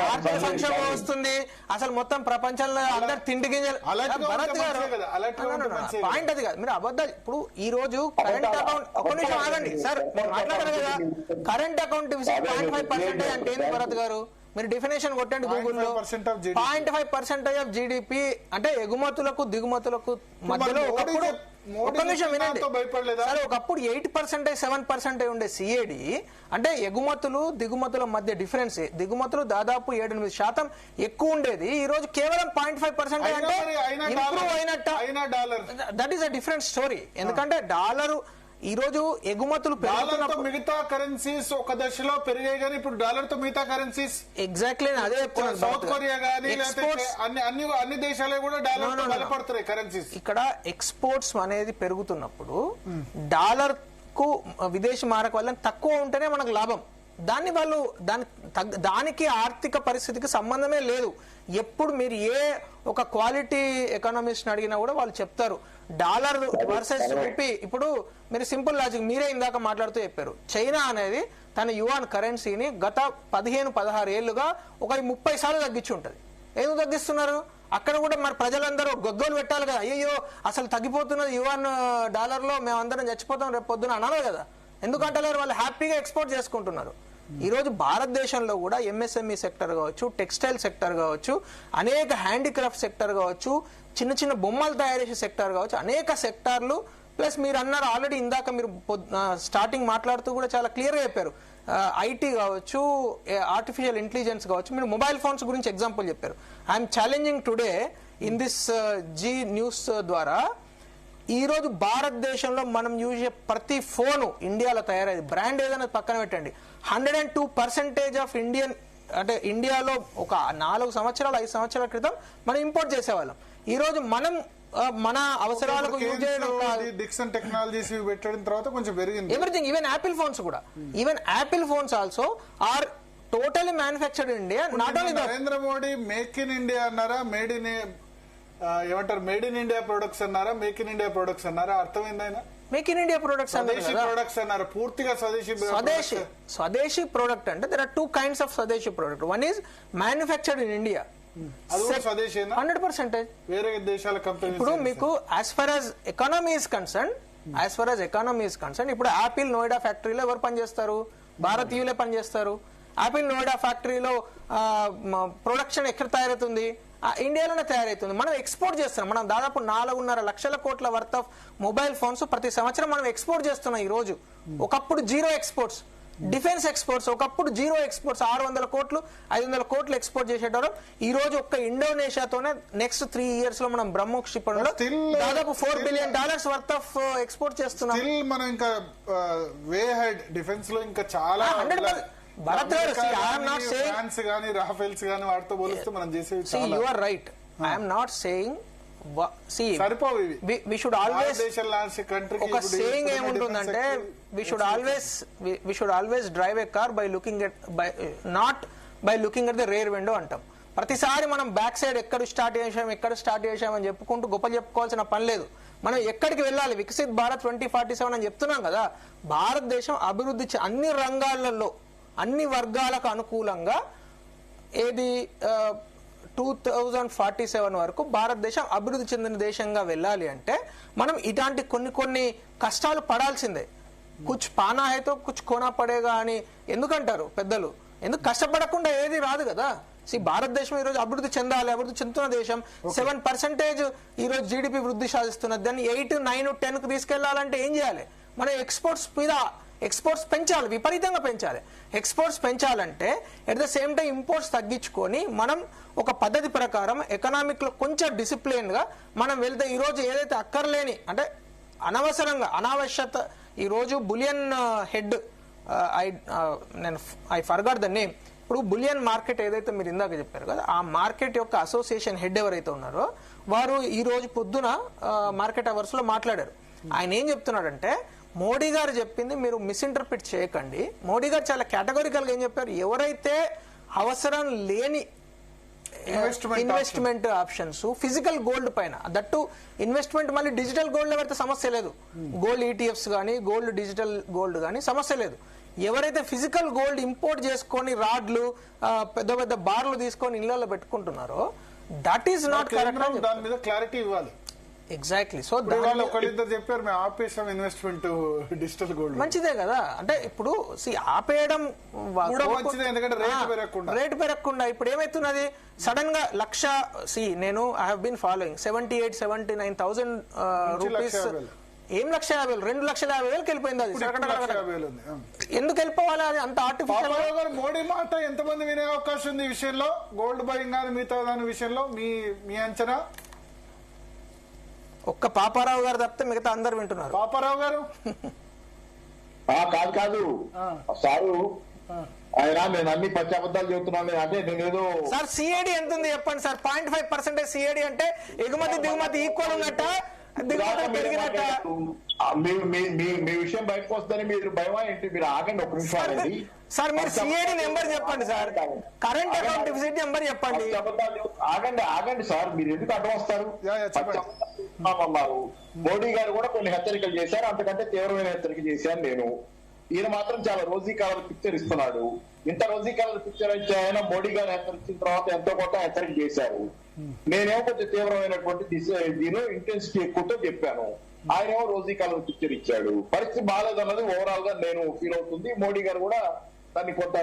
ఆర్థిక సంక్షోభం వస్తుంది, అసలు మొత్తం ప్రపంచంలో అందరు తిండి గింజలు. భరత్ గారు పాయింట్ అది కాదు, మీరు అబద్ధాలు. ఇప్పుడు ఈ రోజు కరెంట్ అకౌంట్, ఒక నిమిషం ఆగండి సార్, మాట్లాడారు కదా. కరెంట్ అకౌంట్ 0.5% అంటే ఏంది భరత్ గారు? మీరు డెఫినేషన్ కొట్టండి గూగుల్లో. 0.5% ఆఫ్ జీడిపి అంటే ఎగుమతులకు దిగుమతులకు మధ్యలో ఒకప్పుడు. ఒక నిమిషం వినండి సరే, ఒకప్పుడు 8% 7% ఉండే సిఏడి అంటే ఎగుమతులు దిగుమతుల మధ్య డిఫరెన్స్. దిగుమతులు దాదాపు 7-8% ఎక్కువ ఉండేది. ఈ రోజు కేవలం 0.5% అంటే ఇంప్రూవ్ అయినట్టు. That is a different story. ఎందుకంటే డాలరు ఈ రోజు ఎగుమతులు డాలర్ తో పెరుగుతున్నప్పుడు మిగతా కరెన్సీస్ ఒక దశలో పెరిగాయి కానీ ఇప్పుడు డాలర్ తో మిగతా కరెన్సీస్ ఎగ్జాక్ట్లీ అదే చెప్తున్నాను సౌత్ కొరియా గానీ లేకపోతే Exports- అన్ని దేశాలు కూడా డాలర్ తో బలపడుతున్నాయి కరెన్సీస్. ఇక్కడ ఎక్స్పోర్ట్స్ అనేది పెరుగుతున్నప్పుడు డాలర్ కు విదేశీ మారక వల్ల తక్కువ ఉంటేనే మనకు లాభం. దాన్ని వాళ్ళు దానికి ఆర్థిక పరిస్థితికి సంబంధమే లేదు. ఎప్పుడు మీరు ఏ ఒక క్వాలిటీ ఎకానమిస్ట్ అడిగినా కూడా వాళ్ళు చెప్తారు డాలర్ వర్సెస్ రూపీ. ఇప్పుడు మీరు సింపుల్ లాజిక్ మీరే ఇందాక మాట్లాడుతూ చెప్పారు, చైనా అనేది తన యువాన్ కరెన్సీని గత 15-16 ఏళ్లుగా ఒక 30 సార్లు తగ్గించి ఉంటది. ఎందుకు తగ్గిస్తున్నారు? అక్కడ కూడా మరి ప్రజలందరూ గొగ్గోలు పెట్టాలి కదా, అయ్యో అసలు తగ్గిపోతున్నది యువాన్ డాలర్ లో, మేమందరం చచ్చిపోతాం రేపు పొద్దున అనాలి కదా. ఎందుకంటే వాళ్ళు హ్యాపీగా ఎక్స్పోర్ట్ చేసుకుంటున్నారు. ఈ రోజు భారతదేశంలో కూడా ఎంఎస్ఎంఈ సెక్టర్ కావచ్చు, టెక్స్టైల్ సెక్టర్ కావచ్చు, అనేక హ్యాండీక్రాఫ్ట్ సెక్టర్ కావచ్చు, చిన్న చిన్న బొమ్మలు తయారు చేసే సెక్టర్ కావచ్చు, అనేక సెక్టార్లు. ప్లస్ మీరు అన్నారు ఆల్రెడీ ఇందాక మీరు స్టార్టింగ్ మాట్లాడుతూ కూడా చాలా క్లియర్గా చెప్పారు, ఐటీ కావచ్చు, ఆర్టిఫిషియల్ ఇంటెలిజెన్స్ కావచ్చు. మీరు మొబైల్ ఫోన్స్ గురించి ఎగ్జాంపుల్ చెప్పారు. I'm challenging today in this Zee News ద్వారా, ఈ రోజు భారతదేశంలో మనం యూజ్ చేసే ప్రతి ఫోను ఇండియాలో తయారైంది. బ్రాండ్ ఏదైనా పక్కన పెట్టండి, 102% ఆఫ్ ఇండియన్, అంటే ఇండియాలో ఒక 4 సంవత్సరాలు 5 సంవత్సరాల క్రితం మనం ఇంపోర్ట్ చేసేవాళ్ళం. ఈ రోజు మనం మన అవసరాలకు యూజ్ చేయడం, డిక్సన్ టెక్నాలజీస్ పెట్టడం తర్వాత కొంచెం పెరిగింది ఎవ్రీథింగ్. ఈవెన్ యాపిల్ ఫోన్స్ కూడా, even Apple phones also are totally manufactured in India. Not only Narendra Modi make in India అన్నారా, మేడ్ ఇన్ ఏమంటారు, మేడ్ ఇన్ ఇండియా ప్రొడక్ట్స్ అన్నారా, మేక్ ఇన్ ఇండియా ప్రొడక్ట్స్ అన్నారా? అర్థమైందైనా? మేక్ ఇన్ ఇండియా ప్రొడక్ట్స్ స్వదేశీ products అన్నారు, పూర్తిగా స్వదేశీ ప్రోడక్ట్ అంటే there are 2 kinds of స్వదేశీ product. One is manufactured in India, అది కూడా స్వదేశీనా? 100%. వేరే దేశాల కంపెనీ. ఇప్పుడు మీకు as far as economy is concern, ఇప్పుడు యాపిల్ నోయిడా ఫ్యాక్టరీలో ఎవరు పనిచేస్తారు? భారతీయులే పనిచేస్తారు. యాపిల్ నోయిడా ఫ్యాక్టరీలో ప్రొడక్షన్ ఎక్కడ తయారవుతుంది? ఇండియాలోనే తయారవుతుంది. మనం ఎక్స్పోర్ట్ చేస్తున్నాం. మనం దాదాపు 4.5 లక్షల కోట్ల వర్త్ ఆఫ్ మొబైల్ ఫోన్స్ ప్రతి సంవత్సరం మనం ఎక్స్పోర్ట్ చేస్తున్నాం. ఈ రోజు ఒకప్పుడు జీరో ఎక్స్పోర్ట్స్, డిఫెన్స్ ఎక్స్పోర్ట్స్ ఒకప్పుడు జీరో ఎక్స్పోర్ట్స్, 600 కోట్లు 500 కోట్లు ఎక్స్పోర్ట్ చేసేటప్పుడు ఈ రోజు ఒక్క ఇండోనేషియాతోనే నెక్స్ట్ 3 years లో మనం బ్రహ్మోస్ క్షిపణిలో దాదాపు $4 billion వర్త్ ఆఫ్ ఎక్స్పోర్ట్ చేస్తున్నాం. మనం ఇంకా వే హెడ్ డిఫెన్స్ లో ఇంకా చాలా. భరత్ గారు, ఫ్రాన్స్ గానీ రాఫెల్స్ గానీ వాటితో పోలిస్తే మనం చేసేది చాలా. You are right. I'm not saying సరిపోవు ఇవి. we should always, ఒక సేయింగ్ ఏముంటుందంటే we should always drive a car by looking at the rear window అంటాం. ప్రతిసారి మనం బ్యాక్ సైడ్ ఎక్కడ స్టార్ట్ చేసామని చెప్పుకుంటూ గొప్పలు చెప్పుకోవాల్సిన పని లేదు. మనం ఎక్కడికి వెళ్ళాలి, వికసిత్ భారత్ 2047 అని చెప్తున్నాం కదా. భారతదేశం అభివృద్ధి అన్ని రంగాలలో అన్ని వర్గాలకు అనుకూలంగా ఏది 2047 వరకు భారతదేశం అభివృద్ధి చెందిన దేశంగా వెళ్ళాలి అంటే మనం ఇలాంటి కొన్ని కష్టాలు పడాల్సిందే. కుచ్ పానా హైతో కుచ్ కోనా పడేగా అని ఎందుకంటారు పెద్దలు. ఎందుకు కష్టపడకుండా ఏది రాదు కదా. భారతదేశం ఈ రోజు అభివృద్ధి చెందుతున్న దేశం. 7% ఈ రోజు జీడిపి వృద్ధి సాధిస్తున్నది. దాన్ని 8, 9, 10 తీసుకెళ్లాలంటే ఏం చేయాలి? మనం ఎక్స్పోర్ట్స్ పెంచాలి, విపరీతంగా పెంచాలి. ఎక్స్పోర్ట్స్ పెంచాలంటే at the same time imports తగ్గించుకొని మనం ఒక పద్ధతి ప్రకారం ఎకనామిక్ లో కొంచెం డిసిప్లిన్ గా మనం వెళ్తే ఈ రోజు ఏదైతే అక్కర్లేని అంటే అనావశ్యత ఈ రోజు bullion head I forgot the name. ఇప్పుడు బులియన్ మార్కెట్ ఏదైతే మీరు ఇందాక చెప్పారు కదా, ఆ మార్కెట్ యొక్క అసోసియేషన్ హెడ్ ఎవరైతే ఉన్నారో వారు ఈ రోజు పొద్దున మార్కెట్ అవర్స్ లో మాట్లాడారు. ఆయన ఏం చెప్తున్నాడంటే, మోడీ గారు చెప్పింది మీరు మిస్ఇంటర్ప్రిట్ చేయకండి. మోడీ గారు చాలా కేటగిరికల్ గా ఏం చెప్పారు, ఎవరైతే అవసరం లేని ఇన్వెస్ట్మెంట్ ఆప్షన్స్ ఫిజికల్ గోల్డ్ పైన, దట్టు ఇన్వెస్ట్మెంట్ మళ్ళీ డిజిటల్ గోల్డ్ లో పెడితే సమస్య లేదు. గోల్డ్ ఈటీఎఫ్స్ కానీ గోల్డ్ డిజిటల్ గోల్డ్ కానీ సమస్య లేదు. ఎవరైతే ఫిజికల్ గోల్డ్ ఇంపోర్ట్ చేసుకొని రాడ్లు పెద్ద పెద్ద బార్లు తీసుకొని ఇళ్లలో పెట్టుకుంటున్నారో దట్ ఈస్ నాట్ కరెక్ట్. దాని మీద క్లారిటీ ఇవ్వాలి. ఎగ్జాక్ట్లీ. సో ఒకళ్ళిద్దరు చెప్పారు మేము ఆపేసాం ఇన్వెస్ట్మెంట్ డిజిటల్ గోల్డ్. మంచిదే కదా. అంటే ఇప్పుడు ఆపేయడం ఎందుకంటే రేటు పెరగకుండా ఇప్పుడు ఏమైతున్నది సడన్ గా నేను I have been following 78,000-79,000 rupees. ఏం 1,50,000 2,50,000 వెళ్ళిపోయింది. అది ఎందుకు వెళ్ళిపోవాలి? అది అంత ఆర్టిఫిషియల్. మోడీ మాట ఎంతమంది వినే అవకాశం ఉంది ఈ విషయంలో, గోల్డ్ బయింగ్ కానీ మిగతా దాని విషయంలో మీ అంచనా? ఒక్క పాపారావు గారు తప్పితే మిగతా అందరు వింటున్నారు. పాపారావు గారు కాదు కాదు సారు ఆయన నేను అన్ని పచ్చాబద్దాలు చెబుతున్నాను అంటే నేనేదో సార్ సిఐడి ఎంత ఉంది చెప్పండి సార్. 0.5% సిఐడి అంటే ఎగుమతి దిగుమతి ఈక్వల్ ఉన్నట్ట, దిగుమతి పెరిగినట్ట. మీ విషయం బయటకు వస్తుందని మీరు భయమా ఏంటి? మీరు ఆగండి ఒక నిమిషం అనేది సార్. మీరు సిఐడి నెంబర్ చెప్పండి sir, current account deficit number చెప్పండి. ఆగండి సార్, మీరు ఎందుకు అడ్డం వస్తారు? అన్నారు మోడీ గారు కూడా కొన్ని హెచ్చరికలు చేశారు, అంతకంటే తీవ్రమైన హెచ్చరిక చేశాను నేను. ఈయన మాత్రం చాలా రోజీ కలర్ పిక్చర్ ఇస్తున్నాడు. ఇంత రోజీ కలర్ పిక్చర్ ఇచ్చే ఆయన మోడీ గారు హెచ్చరించిన తర్వాత ఎంతో కొంత హెచ్చరిక చేశారు. నేనేమో కొంచెం తీవ్రమైనటువంటి దీనిలో ఇంటెన్సిటీ ఎక్కువతో చెప్పాను, ఆయనేమో రోజీ కలర్ పిక్చర్ ఇచ్చాడు. పరిస్థితి బాగాలేదన్నది ఓవరాల్ గా నేను ఫీల్ అవుతుంది. మోడీ గారు కూడా దాన్ని కొంత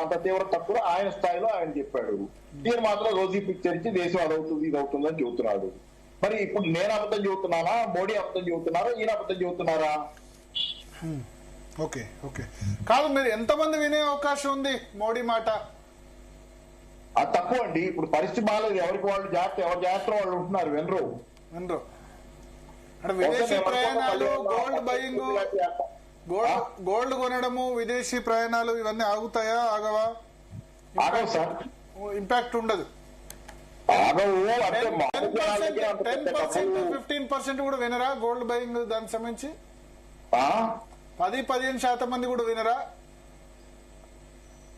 అంత తీవ్రత తక్కువ ఆయన స్థాయిలో ఆయన చెప్పాడు. ఈయన మాత్రం రోజీ పిక్చర్ ఇచ్చి దేశం అదవుతుంది ఇది అవుతుంది అని చెబుతున్నాడు. మరి ఇప్పుడు నేను అబద్ధం చెబుతున్నానా, మోడీ అబద్ధం చెబుతున్నారా, ఈయన అబద్ధం చెబుతున్నారా? ఓకే ఓకే కాదు, మీరు ఎంతమంది వినే అవకాశం ఉంది మోడీ మాట? అది తక్కువ అండి. ఇప్పుడు పరిస్థితి బాగాలేదు, ఎవరికి వాళ్ళు జాగ్రత్త, ఎవరి జాగ్రత్త వాళ్ళు ఉంటున్నారు. వినరు అంటే విదేశీ ప్రయాణాలు, గోల్డ్ బయింగ్, గోల్డ్ కొనడము, విదేశీ ప్రయాణాలు ఇవన్నీ ఆగుతాయా, ఆగవా? ఆగవు సార్, ఇంపాక్ట్ ఉండదు. 10% కూడా వినరా గోల్డ్ బయింగ్? దానికి సంబంధించి 10-15% మంది కూడా వినరా?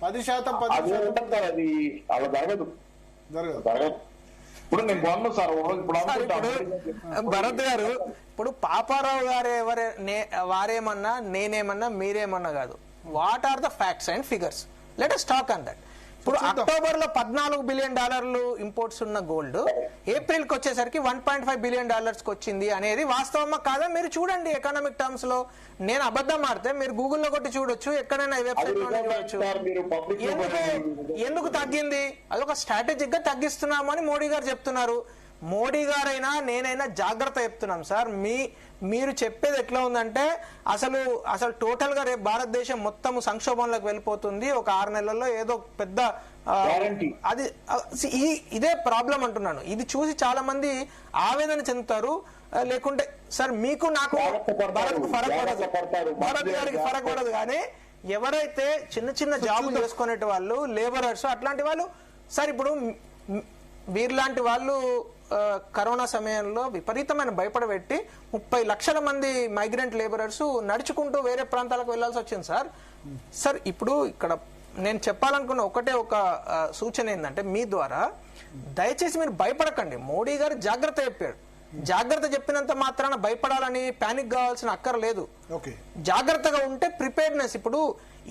10% అది అలా జరగదు. ఇప్పుడు నేను కొన్నాను సార్. ఇప్పుడు భరత్ గారు, ఇప్పుడు పాపారావు గారు వారేమన్నా నేనేమన్నా మీరేమన్నా కాదు. What are the facts and figures? Let us talk on that. ఇప్పుడు అక్టోబర్ లో $14 బిలియన్ ఇంపోర్ట్స్ ఉన్న గోల్డ్ ఏప్రిల్ కి వచ్చేసరికి $1.5 బిలియన్ వచ్చింది అనేది వాస్తవమా కాదా మీరు చూడండి. ఎకనామిక్ టర్మ్స్ లో నేను అబద్ధం ఆడితే మీరు గూగుల్లో కొట్టి చూడొచ్చు, ఎక్కడైనా వెబ్సైట్ లో చూడొచ్చు. ఎందుకు తగ్గింది? అదొక స్ట్రాటజిక్ గా తగ్గిస్తున్నామని మోడీ గారు చెప్తున్నారు. మోడీ గారైనా నేనైనా జాగ్రత్త చెప్తున్నాం సార్. మీరు చెప్పేది ఎట్లా ఉందంటే అసలు టోటల్ గా రేపు భారతదేశం మొత్తం సంక్షోభంలోకి వెళ్ళిపోతుంది, ఒక 6 నెలల్లో ఏదో పెద్ద అది ఇదే ప్రాబ్లం అంటున్నాను. ఇది చూసి చాలా మంది ఆవేదన చెందుతారు. లేకుంటే సార్ మీకు నాకు భారత్ గారికి ఫరక్ పడదు, కానీ ఎవరైతే చిన్న చిన్న జాబులు చేసుకునే వాళ్ళు, లేబరర్స్, అట్లాంటి వాళ్ళు సార్, ఇప్పుడు వీరిలాంటి వాళ్ళు కరోనా సమయంలో విపరీతమైన భయపడబెట్టి 30 లక్షల మంది మైగ్రెంట్ లేబరర్స్ నడుచుకుంటూ వేరే ప్రాంతాలకు వెళ్లాల్సి వచ్చింది సార్. సార్ ఇప్పుడు ఇక్కడ నేను చెప్పాలనుకున్న ఒక సూచన ఏంటంటే, మీ ద్వారా దయచేసి మీరు భయపడకండి. మోడీ గారు జాగ్రత్త చెప్పాడు. జాగ్రత్త చెప్పినంత మాత్రాన భయపడాలని పానిక్ కావాల్సిన అక్కర్లేదు. జాగ్రత్తగా ఉంటే ప్రిపేర్నెస్. ఇప్పుడు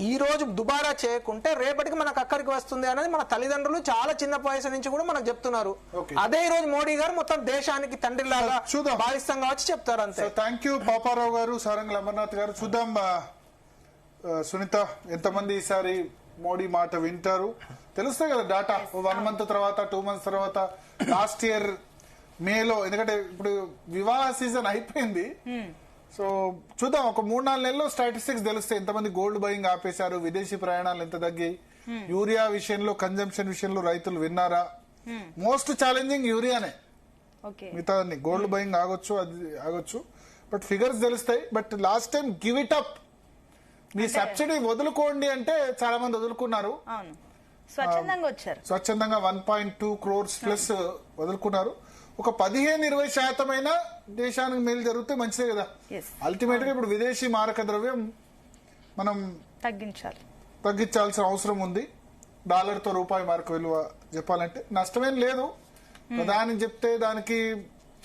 ఈ రోజు దుబారా చేయకుంటే రేపటికి మనకు అక్కడికి వస్తుంది అనేది మన తల్లిదండ్రులు చాలా చిన్న వయసు నుంచి కూడా మనకు చెప్తున్నారు. అదే ఈ రోజు మోడీ గారు మొత్తం దేశానికి తండ్రిలాగా భావిస్తాం కావచ్చు చెప్తారు. అంతే. థ్యాంక్ యూ పాపారావు గారు, సారంగల్ అమర్నాథ్ గారు. చూద్దాం సునీత, ఎంతమంది ఈసారి మోడీ మాట వింటారు తెలుస్తాయి కదా డాటా. 1 మంత్ తర్వాత, 2 మంత్స్ తర్వాత. లాస్ట్ ఇయర్ మేలో, ఎందుకంటే ఇప్పుడు వివాహ సీజన్ అయిపోయింది, సో చూద్దాం. ఒక 3-4 నెలల్లో స్టాటిస్టిక్స్ తెలుస్తాయి. ఎంతమంది గోల్డ్ బయింగ్ ఆపేశారు, విదేశీ ప్రయాణాలు ఎంత తగ్గాయి, యూరియా విషయంలో, కన్జంప్షన్ విషయంలో రైతులు విన్నారా? మోస్ట్ ఛాలెంజింగ్ యూరియానే. మిగతా గోల్డ్ బయింగ్ ఆగొచ్చు, అది ఆగొచ్చు, బట్ ఫిగర్స్ తెలుస్తాయి. But last time give it up, మీ సబ్సిడీ వదులుకోండి అంటే చాలా మంది వదులుకున్నారు. స్వచ్ఛందంగా 1.2 crores ప్లస్ వదులుకున్నారు. ఒక 15-20% అయినా దేశానికి మేలు జరిగితే మంచిదే కదా. అల్టిమేట్ గా ఇప్పుడు విదేశీ మారక ద్రవ్యం మనం తగ్గించాల్సిన అవసరం ఉంది. డాలర్ తో రూపాయి మార్క విలువ చెప్పాలంటే నష్టమేం లేదు. ప్రధాని చెప్తే దానికి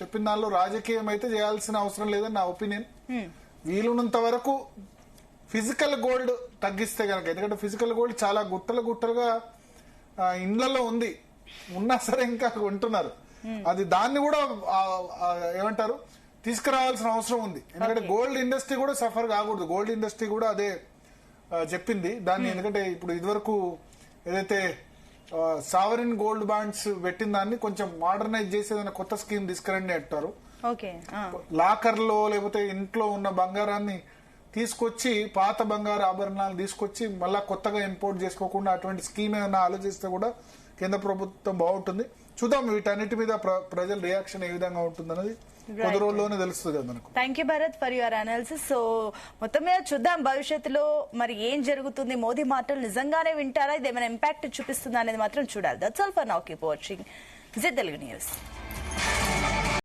చెప్పిన దానిలో రాజకీయం అయితే చేయాల్సిన అవసరం లేదని నా ఒపీనియన్. వీలున్నంత వరకు ఫిజికల్ గోల్డ్ తగ్గిస్తే కనుక, ఎందుకంటే ఫిజికల్ గోల్డ్ చాలా గుట్టలుగా ఇండ్లలో ఉంది, ఉన్నా సరే ఇంకా ఉంటున్నారు. అది దాన్ని కూడా ఏమంటారు తీసుకురావాల్సిన అవసరం ఉంది. ఎందుకంటే గోల్డ్ ఇండస్ట్రీ కూడా సఫర్ కాకూడదు. గోల్డ్ ఇండస్ట్రీ కూడా అదే చెప్పింది దాన్ని. ఎందుకంటే ఇప్పుడు ఇదివరకు ఏదైతే సావరిన్ గోల్డ్ బాండ్స్ పెట్టిన దాన్ని కొంచెం మోడర్నైజ్ చేసి ఏదైనా కొత్త స్కీమ్ తీసుకురండి అంటారు. లాకర్ లో లేకపోతే ఇంట్లో ఉన్న బంగారాన్ని తీసుకొచ్చి, పాత బంగారు ఆభరణాలు తీసుకొచ్చి మళ్ళా కొత్తగా ఇంపోర్ట్ చేసుకోకుండా అటువంటి స్కీమ్ ఏమైనా ఆలోచిస్తే కూడా కేంద్ర ప్రభుత్వం బాగుంటుంది. చూద్దాం వీటన్నిటి మీద ప్రజల రియాక్షన్ ఏ విధంగా ఉంటుందన్నది కొద్ది రోజుల్లోనే తెలుస్తుంది కదా మనకు. Thank you Bharat for your analysis. So మొత్తం మీద చూద్దాం భవిష్యత్తులో మరి ఏం జరుగుతుంది, మోదీ మాటలు నిజంగానే వింటారా, ఇది ఏమైనా ఇంపాక్ట్ చూపిస్తుందా అనేది మాత్రం చూడాలి. That's all for now. Keep watching Zee Telugu news.